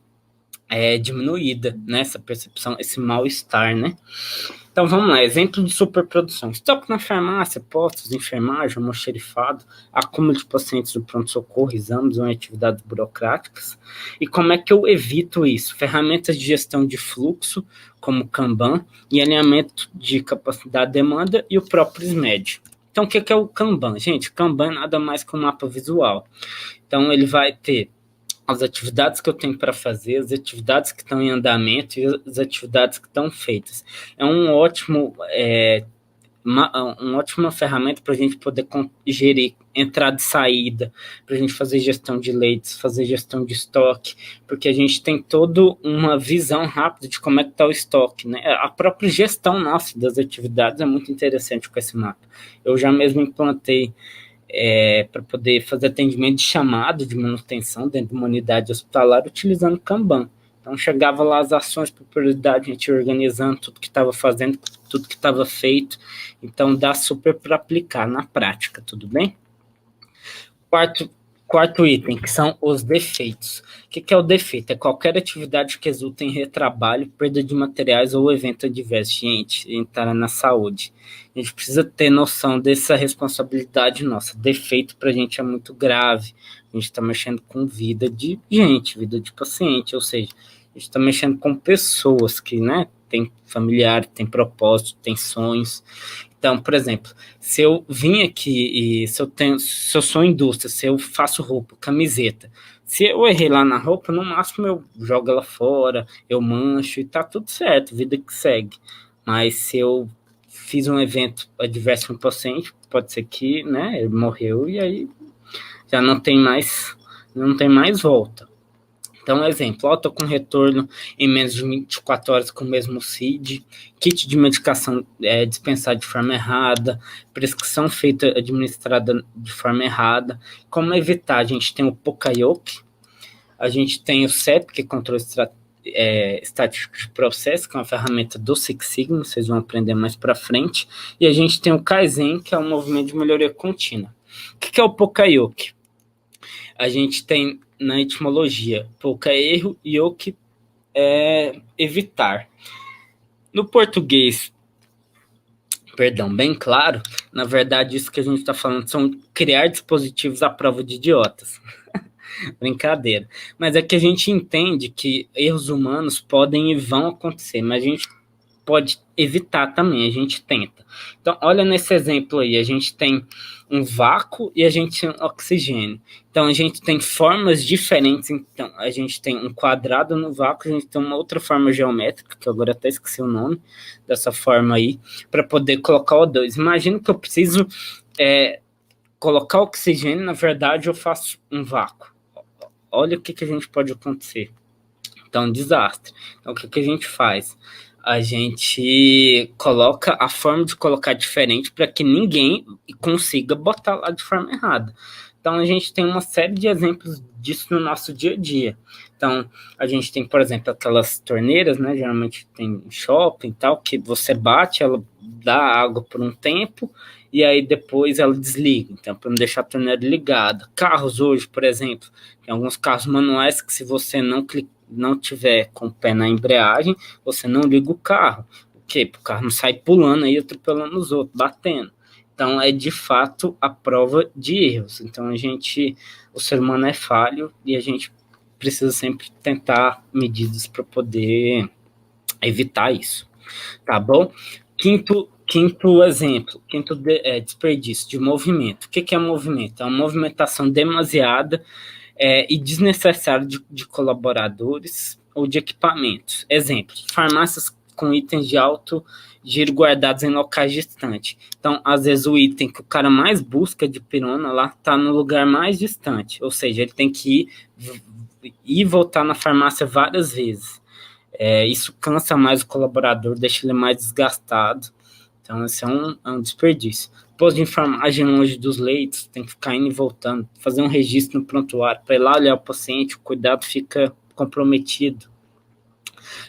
diminuída, né? Essa percepção, esse mal-estar, né? Então, vamos lá. Exemplo de superprodução. Estoque na farmácia, postos de enfermagem, almoxerifado, acúmulo de pacientes do pronto-socorro, exames ou atividades burocráticas. E como é que eu evito isso? Ferramentas de gestão de fluxo, como Kanban, e alinhamento de capacidade-demanda e o próprio SMED. Então, o que é o Kanban? Gente, Kanban é nada mais que um mapa visual. Então, ele vai ter as atividades que eu tenho para fazer, as atividades que estão em andamento e as atividades que estão feitas. É uma ótima ferramenta para a gente poder gerir entrada e saída, para a gente fazer gestão de leitos, fazer gestão de estoque, porque a gente tem toda uma visão rápida de como é que está o estoque, né? A própria gestão nossa das atividades é muito interessante com esse mapa. Eu já mesmo implantei para poder fazer atendimento de chamado de manutenção dentro de uma unidade hospitalar utilizando Kanban. Então, chegava lá as ações por prioridade, a gente organizando tudo que estava fazendo, tudo que estava feito. Então, dá super para aplicar na prática, tudo bem? Quarto item, que são os defeitos. O que é o defeito? É qualquer atividade que resulta em retrabalho, perda de materiais ou evento adverso. Gente, entrar na saúde. A gente precisa ter noção dessa responsabilidade nossa. Defeito para a gente é muito grave. A gente está mexendo com vida de gente, vida de paciente, ou seja, a gente está mexendo com pessoas que, né, tem familiar, tem propósito, tem sonhos. Então, por exemplo, se eu vim aqui e se eu sou indústria, se eu faço roupa, camiseta, se eu errei lá na roupa, no máximo eu jogo ela fora, eu mancho e tá tudo certo, vida que segue. Mas se eu fiz um evento adverso no paciente, pode ser que, né, ele morreu e aí já não tem mais volta. Então, exemplo, eu estou com retorno em menos de 24 horas com o mesmo CID, kit de medicação dispensado de forma errada, prescrição feita, administrada de forma errada. Como evitar? A gente tem o Pokayoke, a gente tem o CEP, que é controle estático de processo, que é uma ferramenta do Six Sigma, vocês vão aprender mais para frente, e a gente tem o Kaizen, que é um movimento de melhoria contínua. O que é o Pokayoke? A gente tem na etimologia, pouca erro, e o que é evitar. No português, bem claro, na verdade isso que a gente está falando são criar dispositivos à prova de idiotas. Brincadeira. Mas é que a gente entende que erros humanos podem e vão acontecer, mas a gente pode evitar também, a gente tenta. Então, olha nesse exemplo aí, a gente tem um vácuo e a gente tem oxigênio. Então, a gente tem formas diferentes. Então, a gente tem um quadrado no vácuo, a gente tem uma outra forma geométrica, que eu agora até esqueci o nome dessa forma aí, para poder colocar o O2. Imagina que eu preciso colocar oxigênio, na verdade, eu faço um vácuo. Olha o que a gente pode acontecer. Então, um desastre. Então, o que a gente faz? A gente coloca a forma de colocar diferente para que ninguém consiga botar lá de forma errada. Então, a gente tem uma série de exemplos disso no nosso dia a dia. Então, a gente tem, por exemplo, aquelas torneiras, né? Geralmente tem shopping e tal, que você bate, ela dá água por um tempo e aí depois ela desliga. Então, para não deixar a torneira ligada. Carros hoje, por exemplo, tem alguns carros manuais que se você não não tiver com o pé na embreagem, você não liga o carro. O quê? O carro não sai pulando aí, atropelando os outros, batendo. Então, é de fato a prova de erros. Então, o ser humano é falho e a gente precisa sempre tentar medidas para poder evitar isso. Tá bom? Quinto exemplo, desperdício de movimento. O que é movimento? É uma movimentação demasiada e desnecessária de colaboradores ou de equipamentos. Exemplo, farmácias com itens de alto giro guardados em locais distantes. Então, às vezes, o item que o cara mais busca de pirona lá está no lugar mais distante. Ou seja, ele tem que ir e voltar na farmácia várias vezes. Isso cansa mais o colaborador, deixa ele mais desgastado. Então, esse é um desperdício. Posto de enfermagem longe dos leitos, tem que ficar indo e voltando, fazer um registro no prontuário, para ir lá olhar o paciente, o cuidado fica comprometido.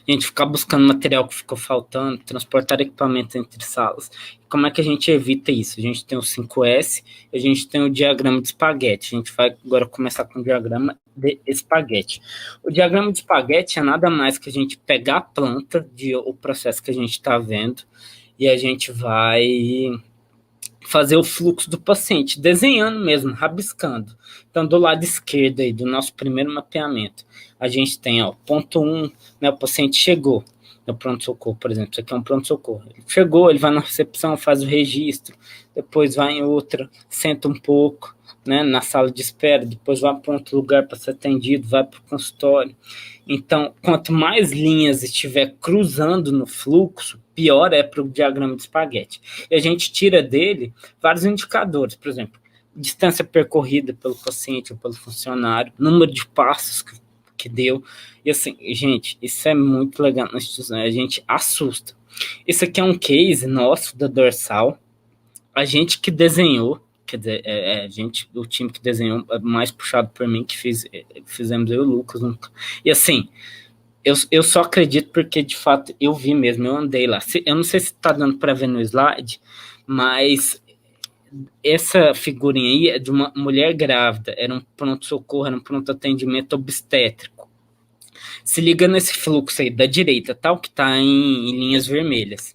A gente ficar buscando material que ficou faltando, transportar equipamentos entre salas. Como é que a gente evita isso? A gente tem o 5S e a gente tem o diagrama de espaguete. A gente vai agora começar com o diagrama de espaguete. O diagrama de espaguete é nada mais que a gente pegar a planta, o processo que a gente está vendo, e a gente vai fazer o fluxo do paciente, desenhando mesmo, rabiscando. Então, do lado esquerdo aí, do nosso primeiro mapeamento, a gente tem, ponto 1, né, o paciente chegou no pronto-socorro, por exemplo, isso aqui é um pronto-socorro. Ele chegou, ele vai na recepção, faz o registro, depois vai em outra, senta um pouco, né, na sala de espera, depois vai para outro lugar para ser atendido, vai para o consultório. Então, quanto mais linhas estiver cruzando no fluxo, pior é para o diagrama de espaguete. E a gente tira dele vários indicadores, por exemplo, distância percorrida pelo paciente ou pelo funcionário, número de passos que deu. E assim, gente, isso é muito legal na instituição, a gente assusta. Esse aqui é um case nosso da Dorsal, a gente que desenhou, quer dizer, o time que desenhou é mais puxado por mim, que fizemos eu e o Lucas. E assim, eu só acredito porque, de fato, eu vi mesmo, eu andei lá. Eu não sei se está dando para ver no slide, mas essa figurinha aí é de uma mulher grávida, era um pronto-socorro, era um pronto-atendimento obstétrico. Se liga nesse fluxo aí da direita, tal, que está em linhas vermelhas.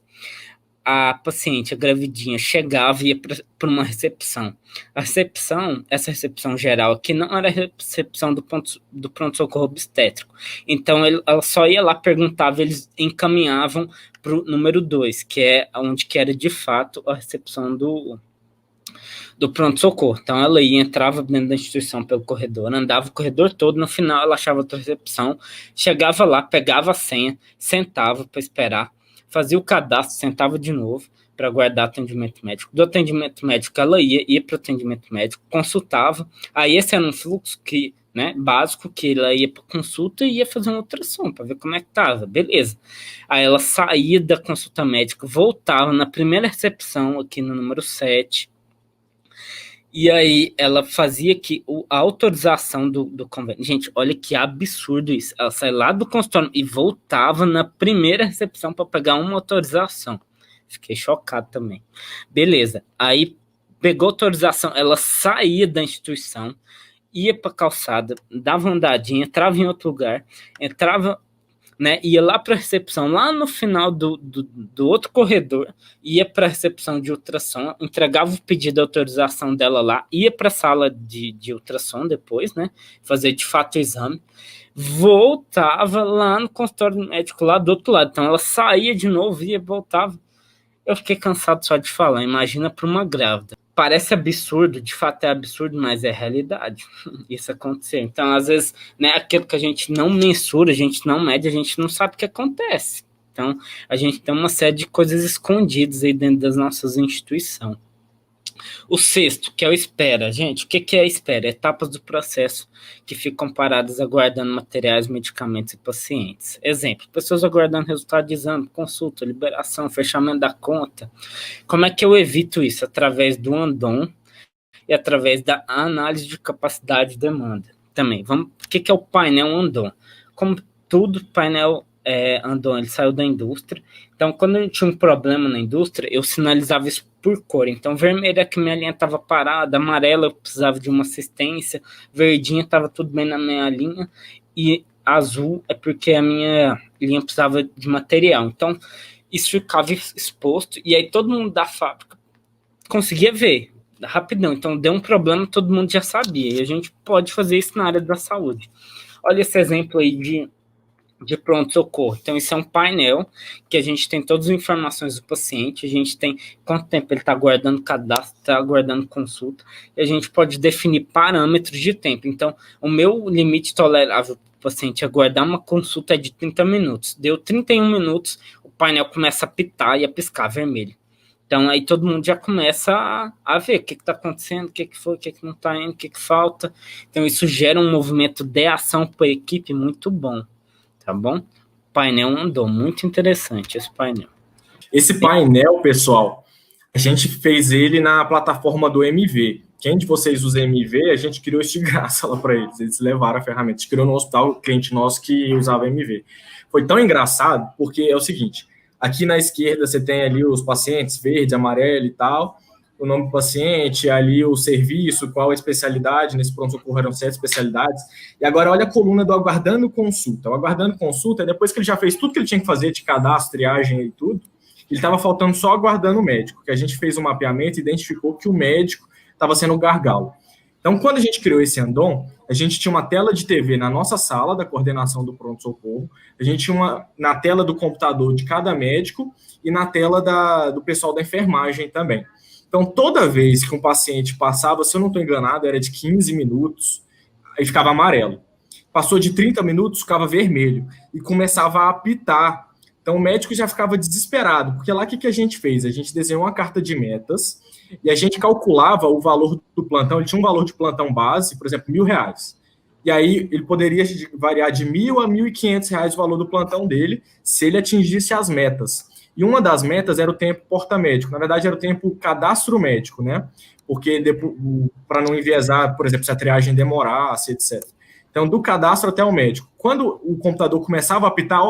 A paciente, a gravidinha, chegava e ia para uma recepção. Essa recepção geral aqui não era a recepção do pronto-socorro obstétrico. Então, ela só ia lá, perguntava, eles encaminhavam para o número 2, que é onde que era de fato a recepção do pronto-socorro. Então, ela entrava dentro da instituição pelo corredor, andava o corredor todo, no final ela achava outra recepção, chegava lá, pegava a senha, sentava para esperar, fazia o cadastro, sentava de novo para aguardar atendimento médico. Do atendimento médico, ela ia para o atendimento médico, consultava. Aí esse era um fluxo básico, que ela ia para consulta e ia fazer uma ultrassom para ver como é que estava. Beleza. Aí ela saía da consulta médica, voltava na primeira recepção, aqui no número 7, e aí ela fazia que a autorização do convênio. Gente, olha que absurdo isso. Ela sai lá do consultório e voltava na primeira recepção para pegar uma autorização. Fiquei chocado também. Beleza. Aí pegou a autorização, ela saía da instituição, ia para a calçada, dava uma andadinha, entrava em outro lugar, ia lá para a recepção, lá no final do outro corredor, ia para a recepção de ultrassom, entregava o pedido de autorização dela lá, ia para a sala de ultrassom depois, fazer de fato o exame, voltava lá no consultório médico lá do outro lado. Então ela saía de novo, ia, voltava. Eu fiquei cansado só de falar, imagina para uma grávida. Parece absurdo, de fato é absurdo, mas é realidade isso acontecer. Então, às vezes, aquilo que a gente não mensura, a gente não mede, a gente não sabe o que acontece. Então, a gente tem uma série de coisas escondidas aí dentro das nossas instituições. O sexto, que é o espera. Gente, o que é a espera? Etapas do processo que ficam paradas aguardando materiais, medicamentos e pacientes. Exemplo, pessoas aguardando resultado de exame, consulta, liberação, fechamento da conta. Como é que eu evito isso? Através do Andon e através da análise de capacidade e demanda. Também, o que é o painel Andon? Como tudo, painel Andon, ele saiu da indústria. Então, quando eu tinha um problema na indústria, eu sinalizava isso por cor. Então, vermelha é que minha linha estava parada, amarela eu precisava de uma assistência, verdinha estava tudo bem na minha linha, e azul é porque a minha linha precisava de material. Então, isso ficava exposto, e aí todo mundo da fábrica conseguia ver rapidão. Então, deu um problema, todo mundo já sabia. E a gente pode fazer isso na área da saúde. Olha esse exemplo aí de pronto-socorro. Então, isso é um painel que a gente tem todas as informações do paciente, a gente tem quanto tempo ele está aguardando cadastro, está aguardando consulta, e a gente pode definir parâmetros de tempo. Então, o meu limite tolerável para o paciente aguardar uma consulta é de 30 minutos. Deu 31 minutos, o painel começa a pitar e a piscar vermelho. Então, aí todo mundo já começa a ver o que está acontecendo, o que foi, o que não está indo, o que falta. Então, isso gera um movimento de ação para a equipe muito bom. Tá bom? O painel andou, muito interessante esse painel. Esse painel, pessoal, a gente fez ele na plataforma do MV. Quem de vocês usa MV, a gente criou isso de graça lá para eles. Eles levaram a ferramenta. A gente criou no hospital, cliente nosso que usava MV. Foi tão engraçado, porque é o seguinte, aqui na esquerda você tem ali os pacientes, verde, amarelo e tal, o nome do paciente, ali o serviço, qual a especialidade, nesse pronto-socorro eram 7 especialidades, e agora olha a coluna do aguardando consulta. O aguardando consulta, depois que ele já fez tudo que ele tinha que fazer de cadastro, triagem e tudo, ele estava faltando só aguardando o médico, que a gente fez um mapeamento e identificou que o médico estava sendo o gargalo. Então, quando a gente criou esse Andon, a gente tinha uma tela de TV na nossa sala da coordenação do pronto-socorro, a gente tinha uma na tela do computador de cada médico e na tela do pessoal da enfermagem também. Então, toda vez que um paciente passava, se eu não estou enganado, era de 15 minutos, aí ficava amarelo. Passou de 30 minutos, ficava vermelho e começava a apitar. Então, o médico já ficava desesperado, porque lá o que a gente fez? A gente desenhou uma carta de metas e a gente calculava o valor do plantão. Ele tinha um valor de plantão base, por exemplo, R$1.000. E aí ele poderia variar de R$1.000 a R$1.500 o valor do plantão dele, se ele atingisse as metas. E uma das metas era o tempo porta-médico. Na verdade, era o tempo cadastro médico, né? Porque para não enviesar, por exemplo, se a triagem demorasse, etc. Então, do cadastro até o médico. Quando o computador começava a apitar,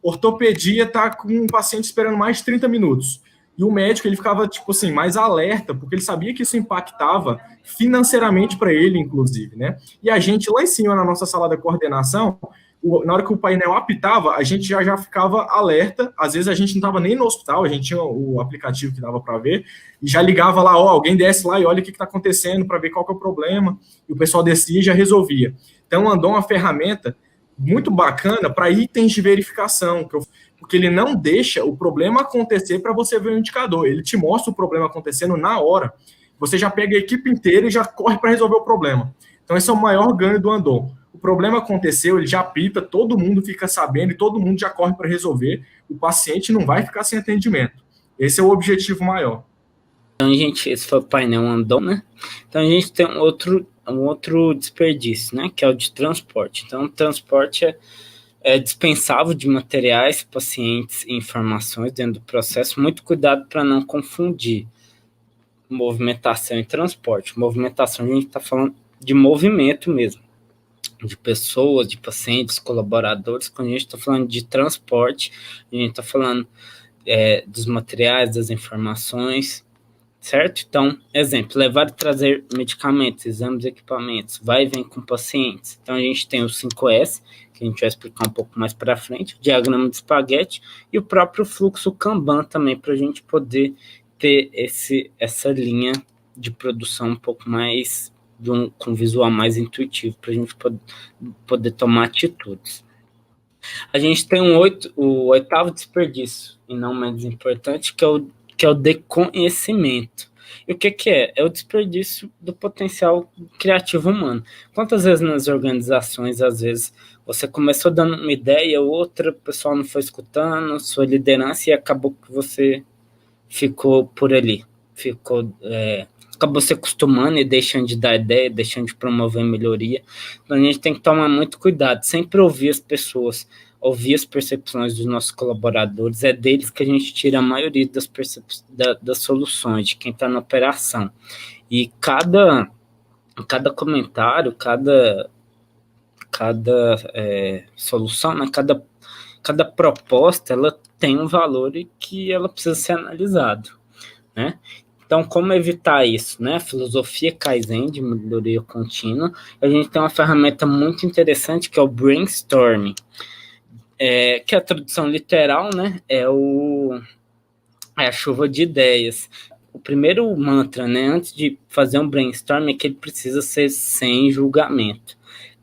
ortopedia está com um paciente esperando mais de 30 minutos. E o médico, ele ficava, tipo assim, mais alerta, porque ele sabia que isso impactava financeiramente para ele, inclusive, né? E a gente, lá em cima, na nossa sala da coordenação, na hora que o painel apitava, a gente já ficava alerta. Às vezes a gente não estava nem no hospital, a gente tinha o aplicativo que dava para ver, e já ligava lá, alguém desce lá e olha o que está acontecendo para ver qual que é o problema, e o pessoal descia e já resolvia. Então, andou uma ferramenta muito bacana para itens de verificação, porque ele não deixa o problema acontecer para você ver o indicador, ele te mostra o problema acontecendo na hora, você já pega a equipe inteira e já corre para resolver o problema. Então, esse é o maior ganho do Andon. O problema aconteceu, ele já apita, todo mundo fica sabendo e todo mundo já corre para resolver, o paciente não vai ficar sem atendimento. Esse é o objetivo maior. Então, gente, esse foi o painel Andon, né? Então, a gente tem um outro desperdício, né? Que é o de transporte. Então, o transporte é dispensável de materiais, pacientes e informações dentro do processo. Muito cuidado para não confundir movimentação e transporte. Movimentação, a gente está falando de movimento mesmo, de pessoas, de pacientes, colaboradores. Quando a gente está falando de transporte, a gente está falando dos materiais, das informações, certo? Então, exemplo, levar e trazer medicamentos, exames, equipamentos, vai e vem com pacientes. Então, a gente tem o 5S, que a gente vai explicar um pouco mais para frente, o diagrama de espaguete e o próprio fluxo Kanban também, para a gente poder ter essa linha de produção um pouco mais, com visual mais intuitivo, para a gente poder tomar atitudes. A gente tem o oitavo desperdício, e não menos importante, que é o desconhecimento. E o que é? É o desperdício do potencial criativo humano. Quantas vezes nas organizações, às vezes, você começou dando uma ideia, outra, o pessoal não foi escutando, sua liderança, e acabou que você ficou por ali. Acabou se acostumando e deixando de dar ideia, deixando de promover melhoria. Então, a gente tem que tomar muito cuidado, sempre ouvir as pessoas, ouvir as percepções dos nossos colaboradores, é deles que a gente tira a maioria das soluções, de quem está na operação. E cada comentário, cada solução, né, cada proposta, ela tem um valor e que ela precisa ser analisado, né? Então, como evitar isso, né? Filosofia Kaizen, de melhoria contínua. A gente tem uma ferramenta muito interessante que é o brainstorming, que a tradução literal, né, é a chuva de ideias. O primeiro mantra, né, antes de fazer um brainstorm, é que ele precisa ser sem julgamento.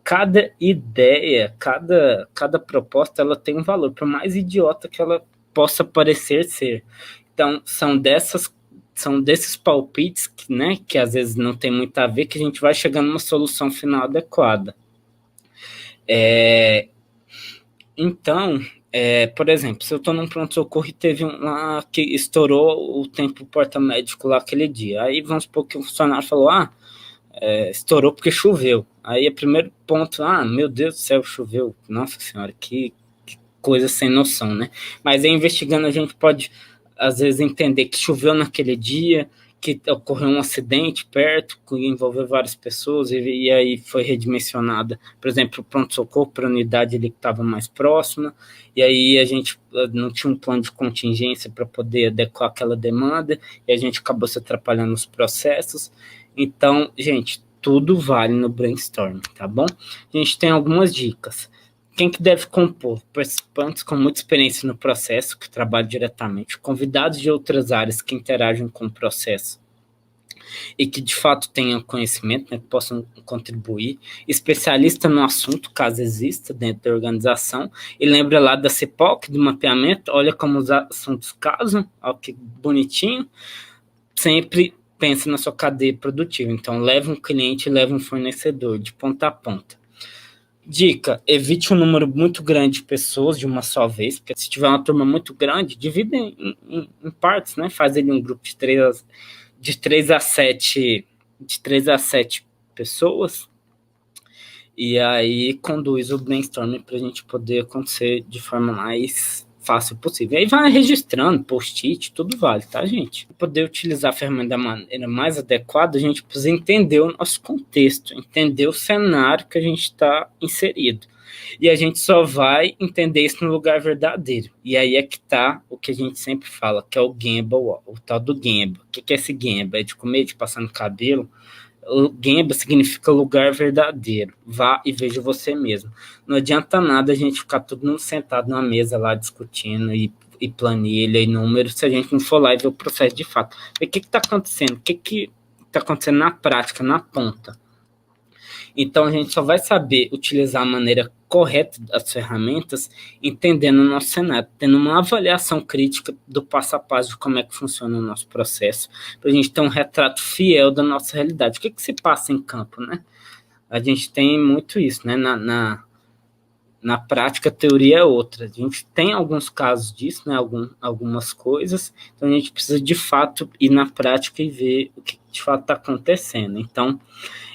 Cada ideia, cada proposta, ela tem um valor, por mais idiota que ela possa parecer ser. Então, são desses palpites que, né, que às vezes não tem muito a ver, que a gente vai chegando numa solução final adequada. Então, por exemplo, se eu estou num pronto-socorro e teve uma que estourou o tempo porta-médico lá aquele dia, aí vamos supor que o funcionário falou, estourou porque choveu. Aí o primeiro ponto, meu Deus do céu, choveu. Nossa senhora, que coisa sem noção, né? Mas aí investigando a gente pode, às vezes, entender que choveu naquele dia, que ocorreu um acidente perto, que envolveu várias pessoas, e aí foi redimensionada, por exemplo, o pronto-socorro para a unidade ali que estava mais próxima, e aí a gente não tinha um plano de contingência para poder adequar aquela demanda, e a gente acabou se atrapalhando nos processos. Então, gente, tudo vale no brainstorming, tá bom? A gente tem algumas dicas. Quem que deve compor? Participantes com muita experiência no processo, que trabalham diretamente, convidados de outras áreas que interagem com o processo e que de fato tenham conhecimento, né, que possam contribuir, especialista no assunto, caso exista, dentro da organização, e lembra lá da CPOC, do mapeamento, olha como os assuntos casam, olha que bonitinho, sempre pensa na sua cadeia produtiva, então leva um cliente, leva um fornecedor, de ponta a ponta. Dica, evite um número muito grande de pessoas de uma só vez, porque se tiver uma turma muito grande, divida em partes, né? Faz ele um grupo de 3 a 7 pessoas, e aí conduz o brainstorming para a gente poder acontecer de forma mais fácil possível. E aí vai registrando, post-it, tudo vale, tá, gente? Para poder utilizar a ferramenta da maneira mais adequada, a gente precisa entender o nosso contexto, entender o cenário que a gente está inserido. E a gente só vai entender isso no lugar verdadeiro. E aí é que tá o que a gente sempre fala, que é o Gemba, o tal do Gemba. O que é esse Gemba? É de comer, de passar no cabelo? O Gemba significa lugar verdadeiro. Vá e veja você mesmo. Não adianta nada a gente ficar todo mundo sentado numa mesa lá discutindo e planilha e números se a gente não for lá e ver o processo de fato. Ver o que está acontecendo, o que está acontecendo na prática, na ponta. Então, a gente só vai saber utilizar a maneira correta das ferramentas entendendo o nosso cenário, tendo uma avaliação crítica do passo a passo de como é que funciona o nosso processo, para a gente ter um retrato fiel da nossa realidade. O que se passa em campo, né? A gente tem muito isso, né? Na prática, a teoria é outra. A gente tem alguns casos disso, né? Algumas coisas, então a gente precisa, de fato, ir na prática e ver o que de fato está acontecendo. Então,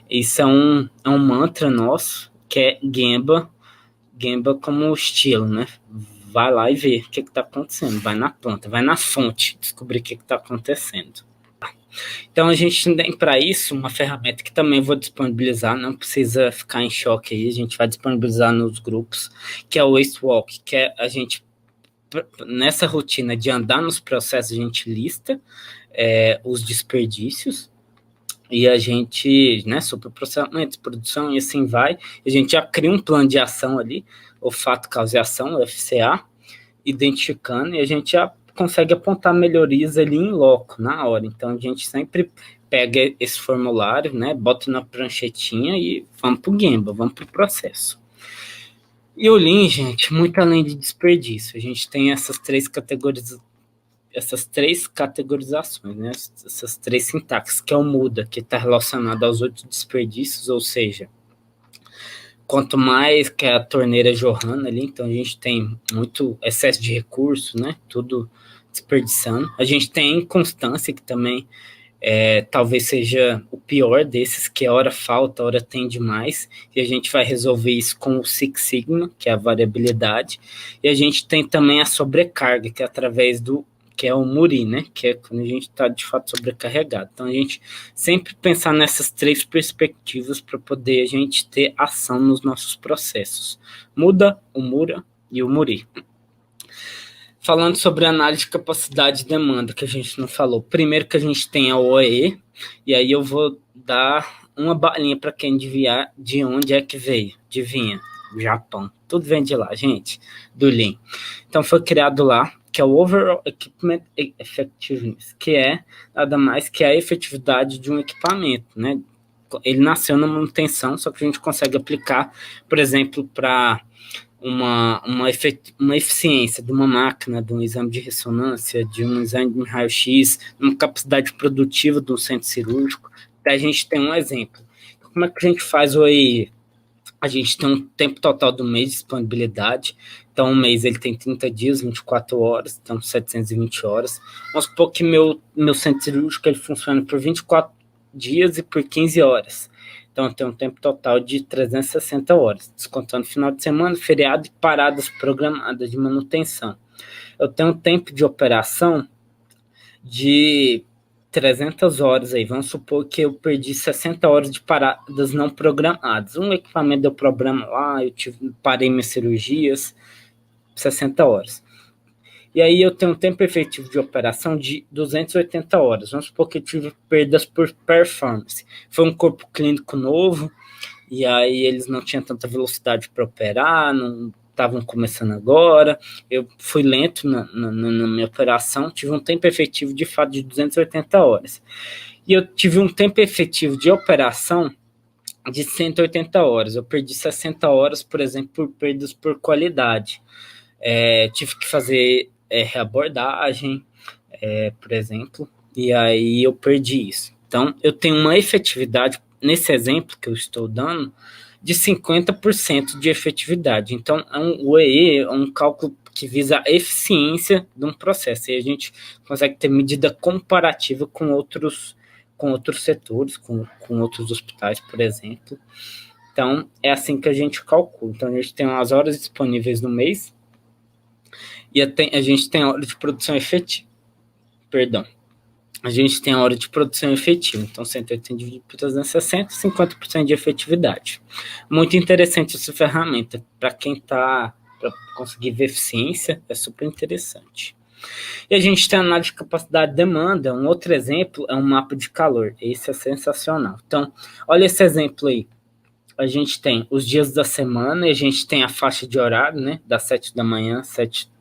isso é um mantra nosso, que é Gemba como estilo, né? Vai lá e vê o que está acontecendo, vai na ponta, vai na fonte, descobrir o que está acontecendo. Então, a gente tem para isso uma ferramenta que também vou disponibilizar, não precisa ficar em choque aí, a gente vai disponibilizar nos grupos, que é o Waste Walk, que é a gente, nessa rotina de andar nos processos, a gente lista os desperdícios, e a gente, né, sobre processamento, produção e assim vai, a gente já cria um plano de ação ali, o fato, causa e ação, o FCA, identificando, e a gente já consegue apontar melhorias ali em loco, na hora. Então, a gente sempre pega esse formulário, né, bota na pranchetinha e vamos para o Gemba, vamos para o processo. E o Lean, gente, muito além de desperdício, a gente tem essas três categorizações, né? Essas três sintaxes, que é o muda, que está relacionado aos outros desperdícios, ou seja, quanto mais que a torneira jorrando ali, então a gente tem muito excesso de recursos, né? Tudo desperdiçando. A gente tem inconstância, que também talvez seja o pior desses, que a hora falta, a hora tem demais, e a gente vai resolver isso com o Six Sigma, que é a variabilidade, e a gente tem também a sobrecarga, que é através que é o Muri, né? Que é quando a gente está de fato sobrecarregado. Então, a gente sempre pensar nessas três perspectivas para poder a gente ter ação nos nossos processos. Muda, o Mura e o Muri. Falando sobre análise de capacidade e demanda, que a gente não falou. Primeiro que a gente tem a OE, e aí eu vou dar uma balinha para quem adivinhar de onde é que veio. Adivinha? Japão. Tudo vem de lá, gente, do Lean. Então foi criado lá, que é o Overall Equipment Effectiveness, que é nada mais que a efetividade de um equipamento, né? Ele nasceu na manutenção, só que a gente consegue aplicar, por exemplo, para uma eficiência de uma máquina, de um exame de ressonância, de um exame de raio-x, uma capacidade produtiva do centro cirúrgico. Daí a gente tem um exemplo. Como é que a gente faz o EI? A gente tem um tempo total do mês de disponibilidade. Então, um mês ele tem 30 dias, 24 horas, então 720 horas. Vamos supor que meu centro cirúrgico ele funciona por 24 dias e por 15 horas. Então, eu tenho um tempo total de 360 horas, descontando final de semana, feriado e paradas programadas de manutenção. Eu tenho um tempo de operação de 300 horas aí. Vamos supor que eu perdi 60 horas de paradas não programadas. Um equipamento deu problema lá, parei minhas cirurgias, 60 horas. E aí eu tenho um tempo efetivo de operação de 280 horas. Vamos supor que eu tive perdas por performance. Foi um corpo clínico novo, e aí eles não tinham tanta velocidade para operar, não estavam começando agora. Eu fui lento na minha operação, tive um tempo efetivo de fato de 280 horas. E eu tive um tempo efetivo de operação de 180 horas. Eu perdi 60 horas, por exemplo, por perdas por qualidade. Tive que fazer reabordagem, por exemplo, e aí eu perdi isso. Então, eu tenho uma efetividade, nesse exemplo que eu estou dando, de 50% de efetividade. Então, o EE é um cálculo que visa a eficiência de um processo, e a gente consegue ter medida comparativa com outros setores, com outros hospitais, por exemplo. Então, é assim que a gente calcula. Então, a gente tem as horas disponíveis no mês, e a gente tem a hora de produção efetiva. A gente tem a hora de produção efetiva. Então, 180 dividido por 360, 50% de efetividade. Muito interessante essa ferramenta. Para quem está para conseguir ver eficiência, é super interessante. E a gente tem a análise de capacidade de demanda. Um outro exemplo é um mapa de calor. Esse é sensacional. Então, olha esse exemplo aí. A gente tem os dias da semana e a gente tem a faixa de horário, né? Das 7 da manhã, 7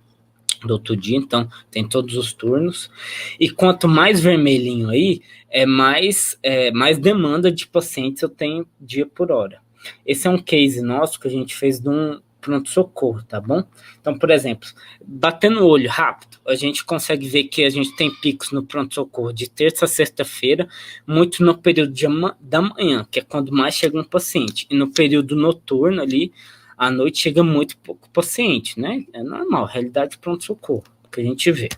do outro dia, então tem todos os turnos. E quanto mais vermelhinho aí, mais demanda de pacientes eu tenho dia por hora. Esse é um case nosso que a gente fez de um pronto-socorro, tá bom? Então, por exemplo, batendo o olho rápido, a gente consegue ver que a gente tem picos no pronto-socorro de terça a sexta-feira, muito no período da manhã, que é quando mais chega um paciente, e no período noturno ali, à noite chega muito pouco paciente, né? É normal, realidade de pronto-socorro, que a gente vê.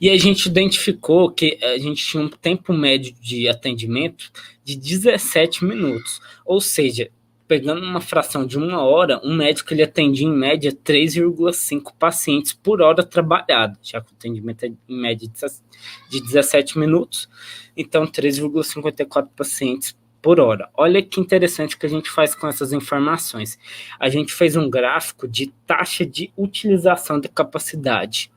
E a gente identificou que a gente tinha um tempo médio de atendimento de 17 minutos, ou seja, pegando uma fração de 1 hora, um médico ele atendia em média 3,5 pacientes por hora trabalhada, já que o atendimento é em média de 17 minutos, então 3,54 pacientes por hora. Olha que interessante o que a gente faz com essas informações. A gente fez um gráfico de taxa de utilização de capacidade.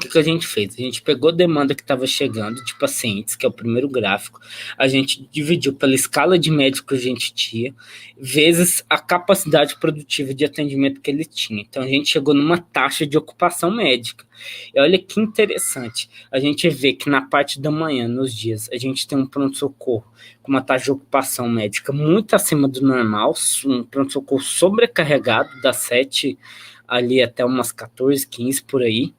O que a gente fez? A gente pegou a demanda que estava chegando de pacientes, que é o primeiro gráfico, a gente dividiu pela escala de médico que a gente tinha, vezes a capacidade produtiva de atendimento que ele tinha. Então, a gente chegou numa taxa de ocupação médica. E olha que interessante, a gente vê que na parte da manhã, nos dias, a gente tem um pronto-socorro com uma taxa de ocupação médica muito acima do normal, um pronto-socorro sobrecarregado, das 7 ali até umas 14, 15 por aí.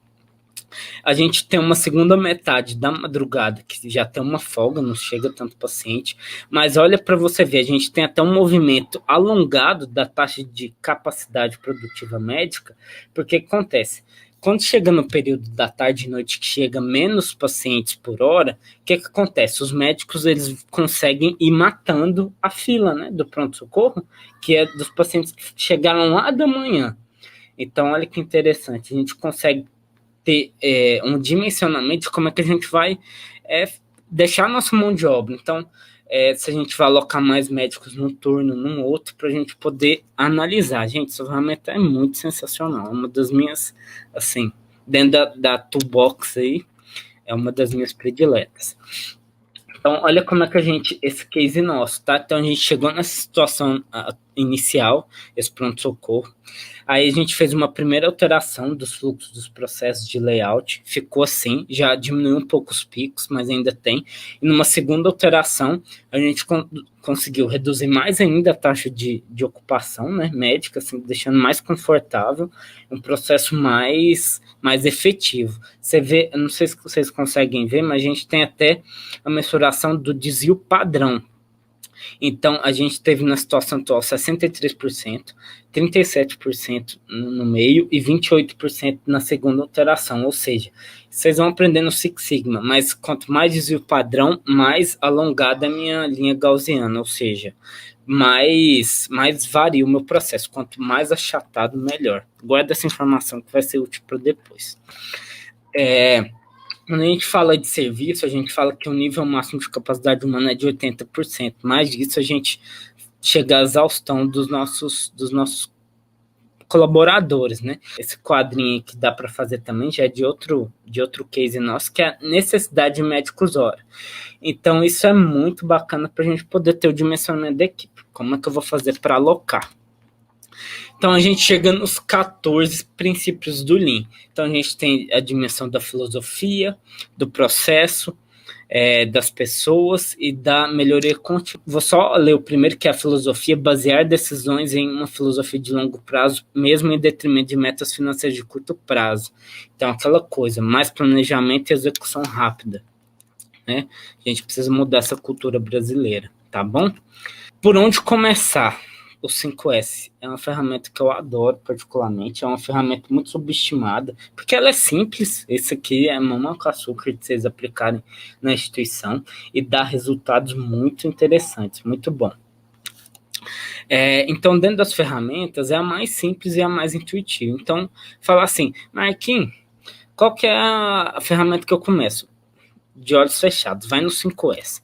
A gente tem uma segunda metade da madrugada, que já tem uma folga, não chega tanto paciente, mas olha para você ver, a gente tem até um movimento alongado da taxa de capacidade produtiva médica, porque acontece? Quando chega no período da tarde e noite, que chega menos pacientes por hora, o que acontece? Os médicos eles conseguem ir matando a fila, né, do pronto-socorro, que é dos pacientes que chegaram lá da manhã. Então, olha que interessante, a gente consegue ter um dimensionamento de como é que a gente vai deixar a nossa mão de obra. Então, se a gente vai alocar mais médicos num turno, num outro, para a gente poder analisar. Gente, essa ferramenta é muito sensacional. É uma das minhas, assim, dentro da toolbox aí, é uma das minhas prediletas. Então, olha como é que esse case nosso, tá? Então, a gente chegou nessa situação inicial, esse pronto-socorro. Aí a gente fez uma primeira alteração dos fluxos dos processos de layout, ficou assim, já diminuiu um pouco os picos, mas ainda tem. E numa segunda alteração, a gente conseguiu reduzir mais ainda a taxa de ocupação, né, médica, assim, deixando mais confortável, um processo mais efetivo. Você vê, eu não sei se vocês conseguem ver, mas a gente tem até a mensuração do desvio padrão. Então, a gente teve na situação atual 63%, 37% no meio e 28% na segunda alteração. Ou seja, vocês vão aprender no Six Sigma, mas quanto mais desvio padrão, mais alongada a minha linha gaussiana, ou seja, mais varia o meu processo. Quanto mais achatado, melhor. Guarda essa informação que vai ser útil para depois. Quando a gente fala de serviço, a gente fala que o nível máximo de capacidade humana é de 80%. Mais disso, a gente chega à exaustão dos nossos colaboradores, né? Esse quadrinho que dá para fazer também já é de outro case nosso, que é a necessidade de médicos hora. Então, isso é muito bacana para a gente poder ter o dimensionamento da equipe. Como é que eu vou fazer para alocar? Então, a gente chega nos 14 princípios do Lean. Então, a gente tem a dimensão da filosofia, do processo, das pessoas e da melhoria contínua. Vou só ler o primeiro, que é a filosofia, basear decisões em uma filosofia de longo prazo, mesmo em detrimento de metas financeiras de curto prazo. Então, aquela coisa, mais planejamento e execução rápida, né? A gente precisa mudar essa cultura brasileira, tá bom? Por onde começar? O 5S é uma ferramenta que eu adoro particularmente, é uma ferramenta muito subestimada, porque ela é simples, esse aqui é mamão com açúcar de vocês aplicarem na instituição e dá resultados muito interessantes, muito bom. Então, dentro das ferramentas, é a mais simples e a mais intuitiva. Então, falar assim, Marquinhos, qual que é a ferramenta que eu começo? De olhos fechados, vai no 5S.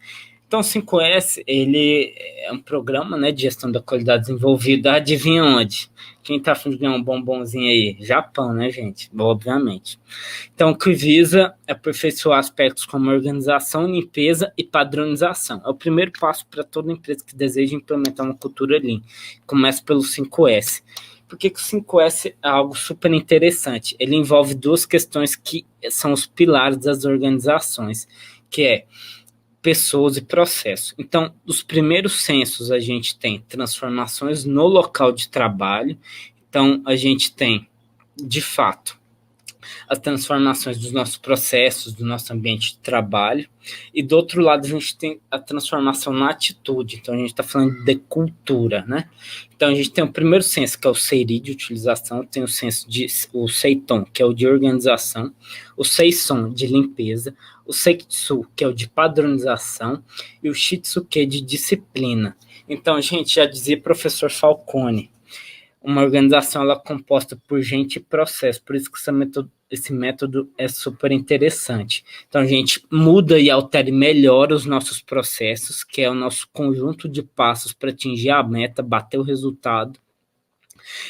Então, o 5S, ele é um programa, né, de gestão da qualidade desenvolvido, adivinha onde? Quem está afim de ganhar um bombonzinho aí? Japão, né, gente? Obviamente. Então, o que visa é aperfeiçoar aspectos como organização, limpeza e padronização. É o primeiro passo para toda empresa que deseja implementar uma cultura Lean. Começa pelo 5S. Por que o 5S é algo super interessante? Ele envolve duas questões que são os pilares das organizações, que é pessoas e processo. Então, os primeiros censos a gente tem transformações no local de trabalho. Então, a gente tem, de fato, as transformações dos nossos processos, do nosso ambiente de trabalho. E, do outro lado, a gente tem a transformação na atitude. Então, a gente está falando de cultura, né? Então, a gente tem o primeiro censo, que é o SEIRI, de utilização, tem o censo o SEITON, que é o de organização, o SEISON, de limpeza, o SEITSU, que é o de padronização, e o SHITSUKE, de disciplina. Então, gente, já dizia professor Falcone, uma organização ela é composta por gente e processo, por isso que esse método é super interessante. Então, a gente muda e altera e melhora os nossos processos, que é o nosso conjunto de passos para atingir a meta, bater o resultado.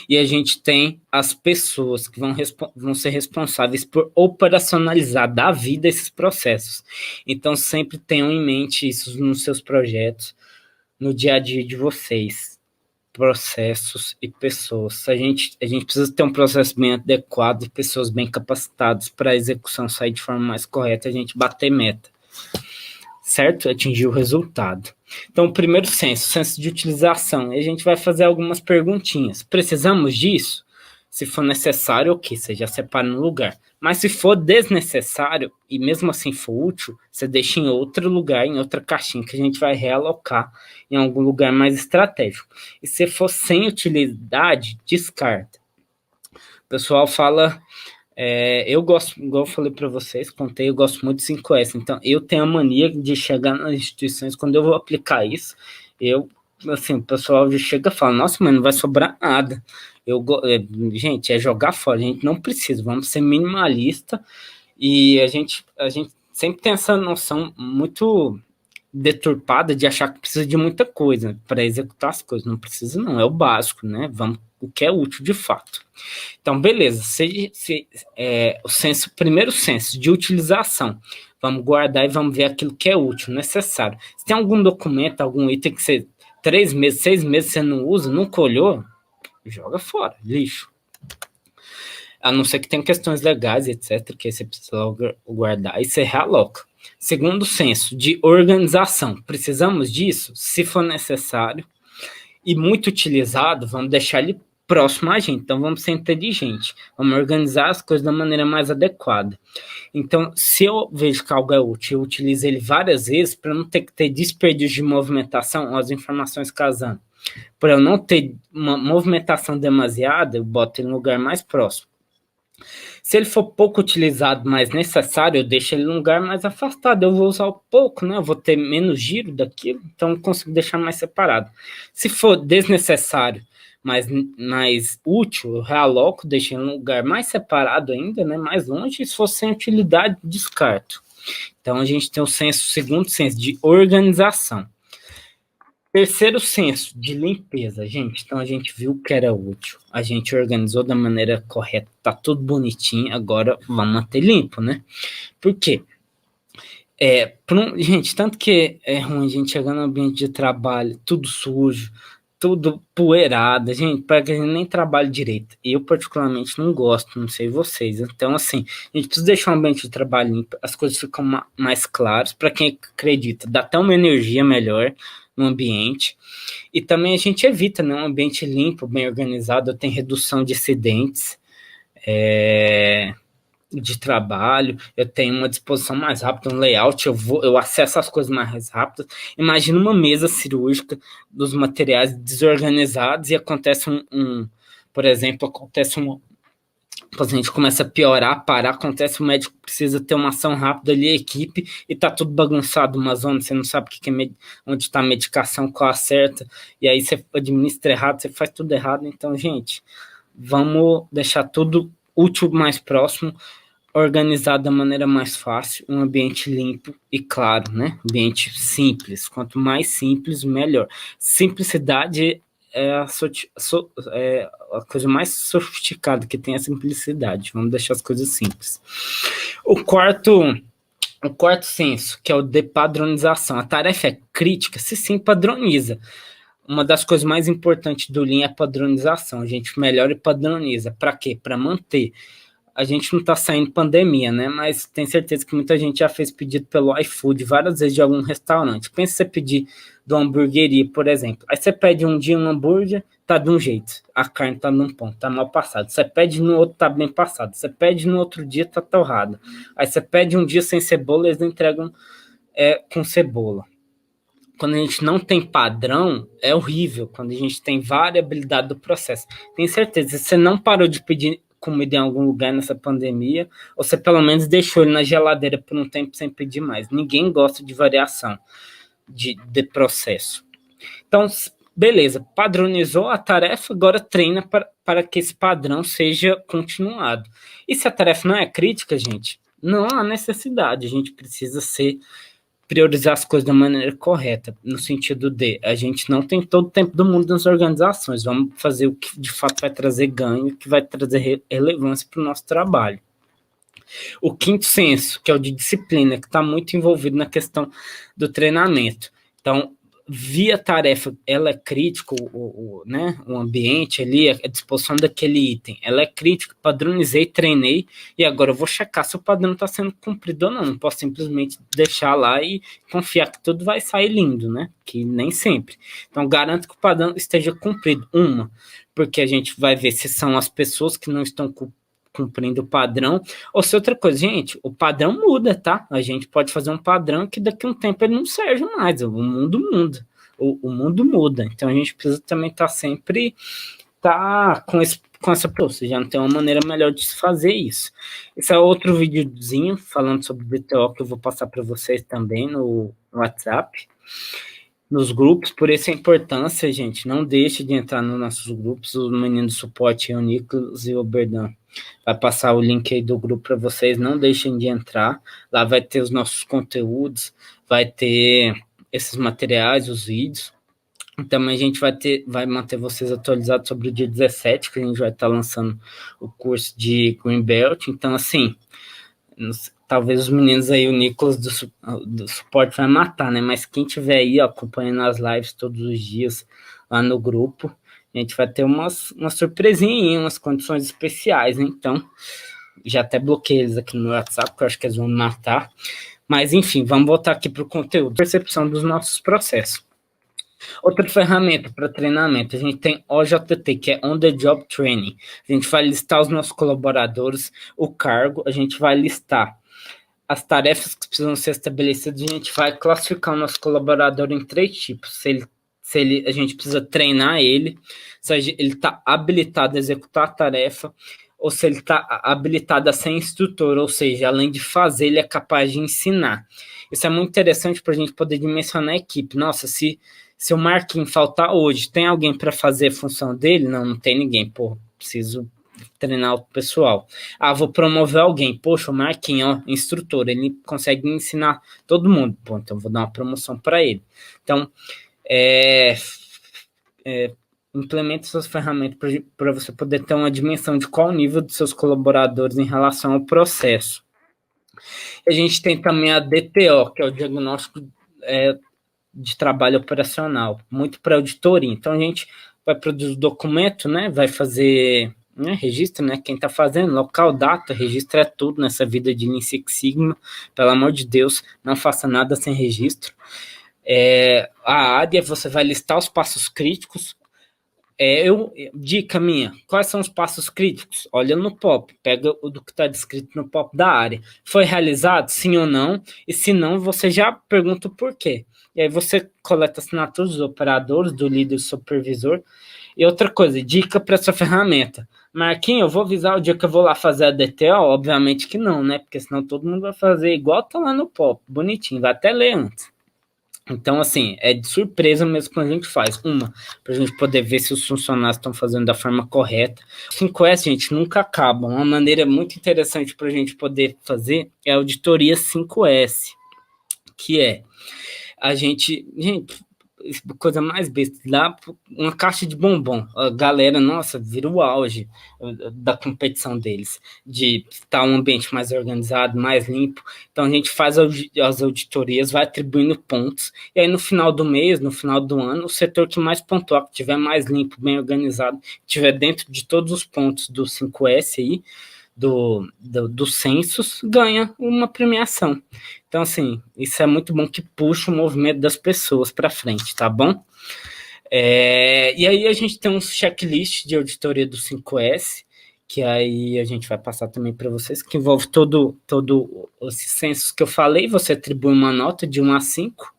E a gente tem as pessoas que vão ser responsáveis por operacionalizar, dar vida a esses processos. Então, sempre tenham em mente isso nos seus projetos, no dia a dia de vocês. Processos e pessoas. A gente precisa ter um processo bem adequado e pessoas bem capacitadas para a execução sair de forma mais correta, a gente bater meta, certo? Atingir o resultado. Então, o primeiro censo de utilização, e a gente vai fazer algumas perguntinhas. Precisamos disso? Se for necessário, ok, você já separa no lugar. Mas se for desnecessário, e mesmo assim for útil, você deixa em outro lugar, em outra caixinha, que a gente vai realocar em algum lugar mais estratégico. E se for sem utilidade, descarta. O pessoal fala... eu gosto, igual eu falei para vocês, eu gosto muito de 5S. Então, eu tenho a mania de chegar nas instituições, quando eu vou aplicar isso, assim, o pessoal já chega e fala, nossa, mas não vai sobrar nada. Gente, é jogar fora, a gente não precisa, vamos ser minimalista e a gente sempre tem essa noção muito deturpada de achar que precisa de muita coisa para executar as coisas. Não precisa, não, é o básico, né? Vamos o que é útil de fato. Então, beleza, o primeiro senso de utilização, vamos guardar e vamos ver aquilo que é útil, necessário. Se tem algum documento, algum item que você 3 meses, 6 meses você não usa, nunca olhou, joga fora, lixo. A não ser que tenha questões legais, etc., que você precisa guardar e você realoca. Segundo senso de organização, precisamos disso? Se for necessário e muito utilizado, vamos deixar ele próximo a gente. Então, vamos ser inteligentes. Vamos organizar as coisas da maneira mais adequada. Então, se eu vejo que algo é útil, eu utilizo ele várias vezes para não ter que ter desperdício de movimentação, as informações casando. Para eu não ter uma movimentação demasiada, eu boto ele no lugar mais próximo. Se ele for pouco utilizado, mas necessário, eu deixo ele num lugar mais afastado. Eu vou usar o pouco, né? Eu vou ter menos giro daquilo, então eu consigo deixar mais separado. Se for desnecessário, mas mais útil, eu realoco, deixo ele num lugar mais separado ainda, né? Mais longe. E se for sem utilidade, descarto. Então a gente tem o segundo senso de organização. Terceiro senso de limpeza, gente. Então a gente viu que era útil, a gente organizou da maneira correta, tá tudo bonitinho, agora vamos manter limpo, né? Por quê? Gente, tanto que é ruim a gente chegar no ambiente de trabalho, tudo sujo, tudo poeirado, gente, para que a gente nem trabalhe direito. Eu, particularmente, não gosto, não sei vocês. Então, assim, a gente precisa deixar um ambiente de trabalho limpo, as coisas ficam mais claras, para quem acredita, dá até uma energia melhor no ambiente, e também a gente evita, né, um ambiente limpo, bem organizado, tem redução de acidentes de trabalho, eu tenho uma disposição mais rápida, um layout, eu acesso as coisas mais rápidas. Imagina uma mesa cirúrgica dos materiais desorganizados e acontece por exemplo, o paciente começa a piorar, parar, acontece, o médico precisa ter uma ação rápida ali, a equipe, e tá tudo bagunçado, uma zona, você não sabe onde está a medicação, qual acerta, e aí você administra errado, você faz tudo errado. Então, gente, vamos deixar tudo útil mais próximo, organizado da maneira mais fácil, um ambiente limpo e claro, né? Ambiente simples, quanto mais simples, melhor. Simplicidade é a coisa mais sofisticada que tem, a simplicidade. Vamos deixar as coisas simples. O quarto senso, que é o de padronização. A tarefa é crítica, se sim, padroniza. Uma das coisas mais importantes do Lean é a padronização. A gente melhora e padroniza. Para quê? Para manter. A gente não está saindo pandemia, né? Mas tenho certeza que muita gente já fez pedido pelo iFood várias vezes de algum restaurante. Pensa você pedir de uma hamburgueria, por exemplo. Aí você pede um dia um hambúrguer, tá de um jeito. A carne tá num ponto, tá mal passado. Você pede no outro, tá bem passado. Você pede no outro dia, tá torrado. Aí você pede um dia sem cebola, eles entregam com cebola. Quando a gente não tem padrão, é horrível. Quando a gente tem variabilidade do processo. Tenho certeza, você não parou de pedir comida em algum lugar nessa pandemia, ou você pelo menos deixou ele na geladeira por um tempo sem pedir mais. Ninguém gosta de variação de processo. Então, beleza, padronizou a tarefa, agora treina para que esse padrão seja continuado. E se a tarefa não é crítica, gente, não há necessidade, a gente precisa priorizar as coisas da maneira correta, no sentido de a gente não tem todo o tempo do mundo nas organizações, vamos fazer o que de fato vai trazer ganho, que vai trazer relevância para o nosso trabalho. O quinto senso, que é o de disciplina, que está muito envolvido na questão do treinamento. Então, via tarefa, ela é crítica, né, o ambiente ali, a disposição daquele item, ela é crítica, padronizei, treinei, e agora eu vou checar se o padrão está sendo cumprido ou não. Não posso simplesmente deixar lá e confiar que tudo vai sair lindo, né? Que nem sempre. Então, garanto que o padrão esteja cumprido. Porque a gente vai ver se são as pessoas que não estão cumprindo o padrão, ou se outra coisa, gente, o padrão muda, tá? A gente pode fazer um padrão que daqui a um tempo ele não serve mais, o mundo muda, o mundo muda, então a gente precisa também estar sempre com essa você já não tem uma maneira melhor de se fazer isso. Esse é outro videozinho falando sobre BTO que eu vou passar para vocês também no WhatsApp. nos grupos, por isso a importância, gente, não deixe de entrar nos nossos grupos, o menino do suporte, o Nicolas e o Berdan. Vai passar o link aí do grupo para vocês, não deixem de entrar, lá vai ter os nossos conteúdos, vai ter esses materiais, os vídeos. Também a gente vai manter vocês atualizados sobre o dia 17, que a gente vai estar lançando o curso de Green Belt. Então, assim, talvez os meninos aí, o Nicolas do suporte vai matar, né? Mas quem tiver aí ó, acompanhando as lives todos os dias lá no grupo, a gente vai ter uma surpresinha, umas condições especiais, né? Então, já até bloqueei eles aqui no WhatsApp, porque eu acho que eles vão me matar. Mas, enfim, vamos voltar aqui para o conteúdo. Percepção dos nossos processos. Outra ferramenta para treinamento, a gente tem OJT, que é On The Job Training. A gente vai listar os nossos colaboradores, o cargo, a gente vai listar as tarefas que precisam ser estabelecidas, a gente vai classificar o nosso colaborador em 3 tipos. A gente precisa treinar ele, se ele está habilitado a executar a tarefa, ou se ele está habilitado a ser instrutor, ou seja, além de fazer, ele é capaz de ensinar. Isso é muito interessante para a gente poder dimensionar a equipe. Nossa, se o Marquinhos faltar hoje, tem alguém para fazer a função dele? Não tem ninguém. Pô, preciso treinar o pessoal. Vou promover alguém. Poxa, o Marquinhos, ó, instrutor, ele consegue ensinar todo mundo. Pô, então vou dar uma promoção para ele. Então, implemente suas ferramentas para você poder ter uma dimensão de qual o nível dos seus colaboradores em relação ao processo. A gente tem também a DTO, que é o diagnóstico de trabalho operacional, muito para auditoria. Então, a gente vai produzir o documento, né, vai fazer registro, né, quem está fazendo, local, data, registro é tudo nessa vida de Lean Six Sigma. Pelo amor de Deus, não faça nada sem registro. A área, você vai listar os passos críticos. Dica minha, quais são os passos críticos? Olha no POP, pega o do que está descrito no POP da área. Foi realizado? Sim ou não? E se não, você já pergunta o porquê. E aí você coleta assinaturas dos operadores, do líder supervisor. E outra coisa, dica para essa ferramenta. Marquinhos, eu vou avisar o dia que eu vou lá fazer a DTO? Obviamente que não, né? Porque senão todo mundo vai fazer igual tá lá no POP, bonitinho, vai até ler antes. Então, assim, é de surpresa mesmo quando a gente faz. Para a gente poder ver se os funcionários estão fazendo da forma correta. O 5S, gente, nunca acaba. Uma maneira muito interessante para a gente poder fazer é a auditoria 5S, que é a gente, coisa mais besta, dá uma caixa de bombom. A galera, nossa, vira o auge da competição deles, de estar um ambiente mais organizado, mais limpo. Então a gente faz as auditorias, vai atribuindo pontos, e aí no final do mês, no final do ano, o setor que mais pontuar, que tiver mais limpo, bem organizado, tiver dentro de todos os pontos do 5S aí, do census, ganha uma premiação. Então, assim, isso é muito bom que puxa o movimento das pessoas para frente, tá bom? E aí a gente tem um checklist de auditoria do 5S, que aí a gente vai passar também para vocês, que envolve todo esse census que eu falei, você atribui uma nota de 1 a 5,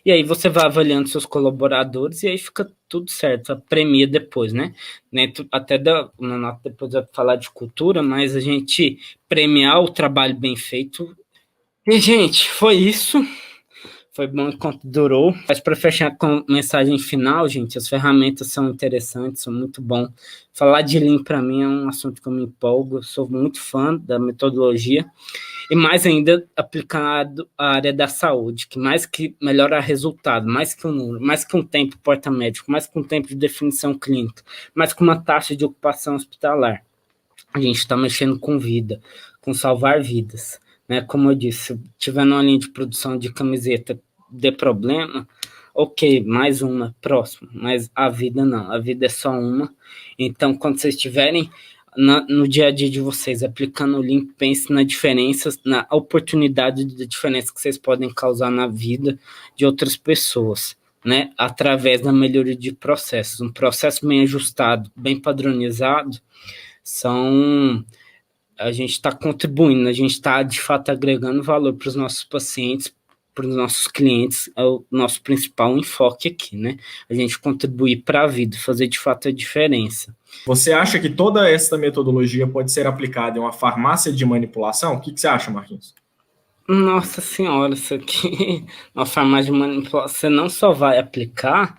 e aí você vai avaliando seus colaboradores e aí fica tudo certo, a premia depois, né? Até na nota depois vai falar de cultura, mas a gente premiar o trabalho bem feito. E, gente, foi isso. Foi bom enquanto durou. Mas para fechar com mensagem final, gente, as ferramentas são interessantes, são muito bom. Falar de Lean para mim é um assunto que eu me empolgo, eu sou muito fã da metodologia. E mais ainda aplicado à área da saúde, que mais que melhora resultado, mais que um número, mais que um tempo porta-médico, mais que um tempo de definição clínica, mais que uma taxa de ocupação hospitalar. A gente está mexendo com vida, com salvar vidas. Né? Como eu disse, se tiver numa linha de produção de camiseta de problema, ok, mais uma, próximo. Mas a vida não, a vida é só uma. Então, quando vocês estiverem no dia a dia de vocês, aplicando o Lean, pense na diferença, na oportunidade de diferença que vocês podem causar na vida de outras pessoas, né? Através da melhoria de processos. Um processo bem ajustado, bem padronizado, a gente está contribuindo, a gente está, de fato, agregando valor para os nossos pacientes, para os nossos clientes, é o nosso principal enfoque aqui, né? A gente contribuir para a vida, fazer, de fato, a diferença. Você acha que toda essa metodologia pode ser aplicada em uma farmácia de manipulação? O que você acha, Marquinhos? Nossa senhora, isso aqui é uma farmácia de manipulação. Você não só vai aplicar,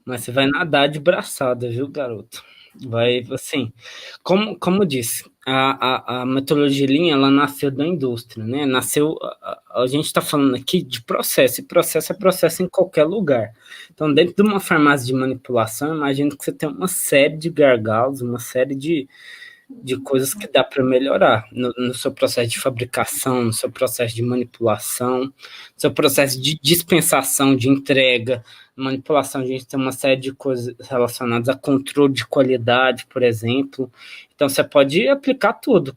mas você vai nadar de braçada, viu, garoto? Vai, assim, como eu disse, a metodologia Lean, ela nasceu da indústria, né? Nasceu, a gente está falando aqui de processo, e processo é processo em qualquer lugar. Então, dentro de uma farmácia de manipulação, imagino que você tem uma série de gargalos, uma série de coisas que dá para melhorar no seu processo de fabricação, no seu processo de manipulação, no seu processo de dispensação, de entrega, manipulação. A gente tem uma série de coisas relacionadas a controle de qualidade, por exemplo. Então, você pode aplicar tudo.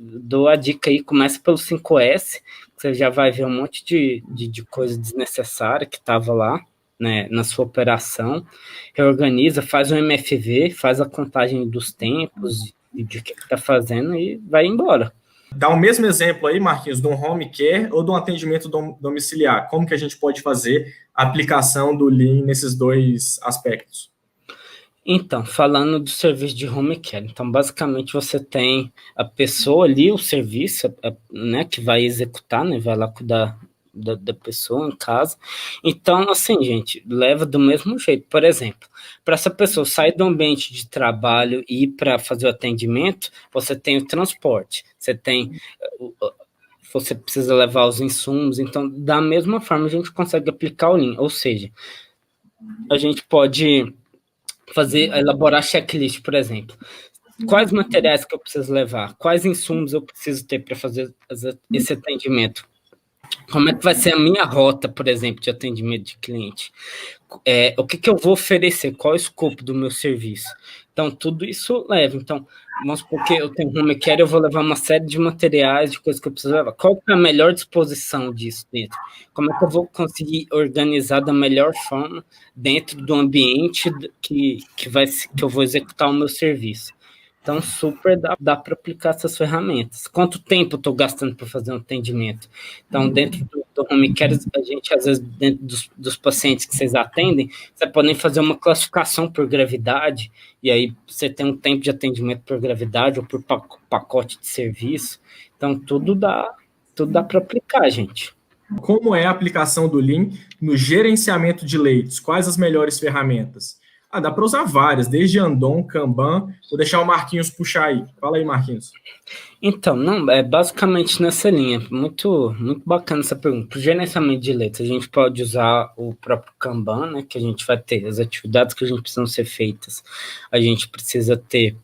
Dou a dica aí, começa pelo 5S, que você já vai ver um monte de coisa desnecessária que estava lá, né, na sua operação, reorganiza, faz um MFV, faz a contagem dos tempos, de que está fazendo e vai embora. Dá o mesmo exemplo aí, Marquinhos, de um home care ou de um atendimento domiciliar. Como que a gente pode fazer a aplicação do Lean nesses dois aspectos? Então, falando do serviço de home care, então basicamente você tem a pessoa ali, o serviço, né, que vai executar, né, vai lá cuidar da pessoa em casa. Então, assim, gente, leva do mesmo jeito. Por exemplo, para essa pessoa sair do ambiente de trabalho e ir para fazer o atendimento, você tem o transporte, você precisa levar os insumos. Então, da mesma forma, a gente consegue aplicar o Lean, ou seja, a gente pode elaborar checklist, por exemplo. Quais materiais que eu preciso levar? Quais insumos eu preciso ter para fazer esse atendimento? Como é que vai ser a minha rota, por exemplo, de atendimento de cliente? O que eu vou oferecer? Qual é o escopo do meu serviço? Então, tudo isso leva. Então, vamos supor que eu tenho home care, eu vou levar uma série de materiais, de coisas que eu preciso levar. Qual é a melhor disposição disso dentro? Como é que eu vou conseguir organizar da melhor forma dentro do ambiente que eu vou executar o meu serviço? Então, super dá para aplicar essas ferramentas. Quanto tempo eu estou gastando para fazer um atendimento? Então, dentro do home care, a gente, às vezes, dentro dos pacientes que vocês atendem, você podem fazer uma classificação por gravidade, e aí você tem um tempo de atendimento por gravidade ou por pacote de serviço. Então, tudo dá para aplicar, gente. Como é a aplicação do Lean no gerenciamento de leitos? Quais as melhores ferramentas? Dá para usar várias, desde Andon, Kanban. Vou deixar o Marquinhos puxar aí. Fala aí, Marquinhos. Então, não, é basicamente nessa linha. Muito, muito bacana essa pergunta. Para o gerenciamento de letras, a gente pode usar o próprio Kanban, né, que a gente vai ter as atividades que a gente precisam ser feitas. A gente precisa ter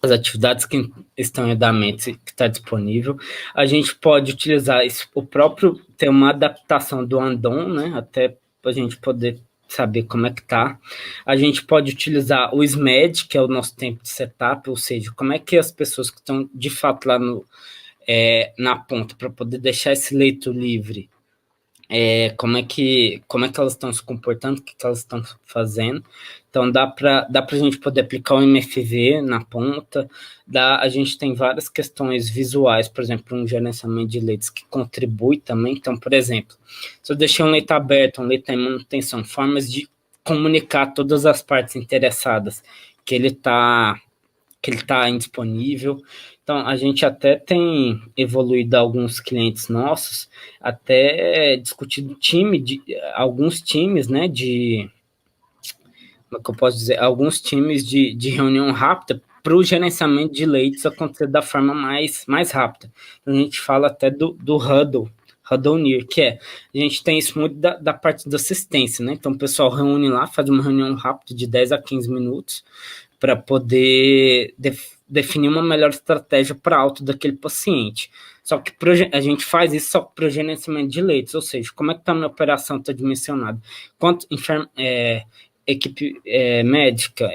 as atividades que estão em andamento, que está disponível. A gente pode utilizar isso, ter uma adaptação do Andon, né, até para a gente poder saber como é que tá. A gente pode utilizar o SMED, que é o nosso tempo de setup, ou seja, como é que as pessoas que estão de fato lá na ponta, para poder deixar esse leito livre, como é que elas estão se comportando, o que elas estão fazendo. Então, dá para a gente poder aplicar o MFV na ponta. A gente tem várias questões visuais, por exemplo, um gerenciamento de leitos que contribui também. Então, por exemplo, se eu deixei um leito aberto, um leito em manutenção, formas de comunicar todas as partes interessadas que ele está indisponível. Então, a gente até tem evoluído alguns clientes nossos, até discutido alguns times, né, como é que eu posso dizer, alguns times de reunião rápida para o gerenciamento de leitos acontecer da forma mais rápida. Então, a gente fala até do Huddle Near, que a gente tem isso muito da parte da assistência, né? Então, o pessoal reúne lá, faz uma reunião rápida de 10 a 15 minutos para poder definir uma melhor estratégia para alta daquele paciente. Só que a gente faz isso só para o gerenciamento de leitos, ou seja, como é que a minha operação está dimensionada? Quanto equipe médica,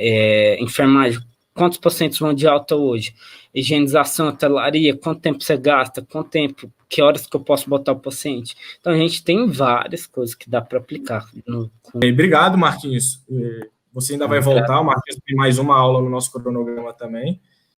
enfermagem, quantos pacientes vão de alta hoje? Higienização, hotelaria, quanto tempo você gasta? Quanto tempo? Que horas que eu posso botar o paciente? Então, a gente tem várias coisas que dá para aplicar. Obrigado, Marquinhos. Você ainda vai voltar, o Marquinhos tem mais uma aula no nosso cronograma também.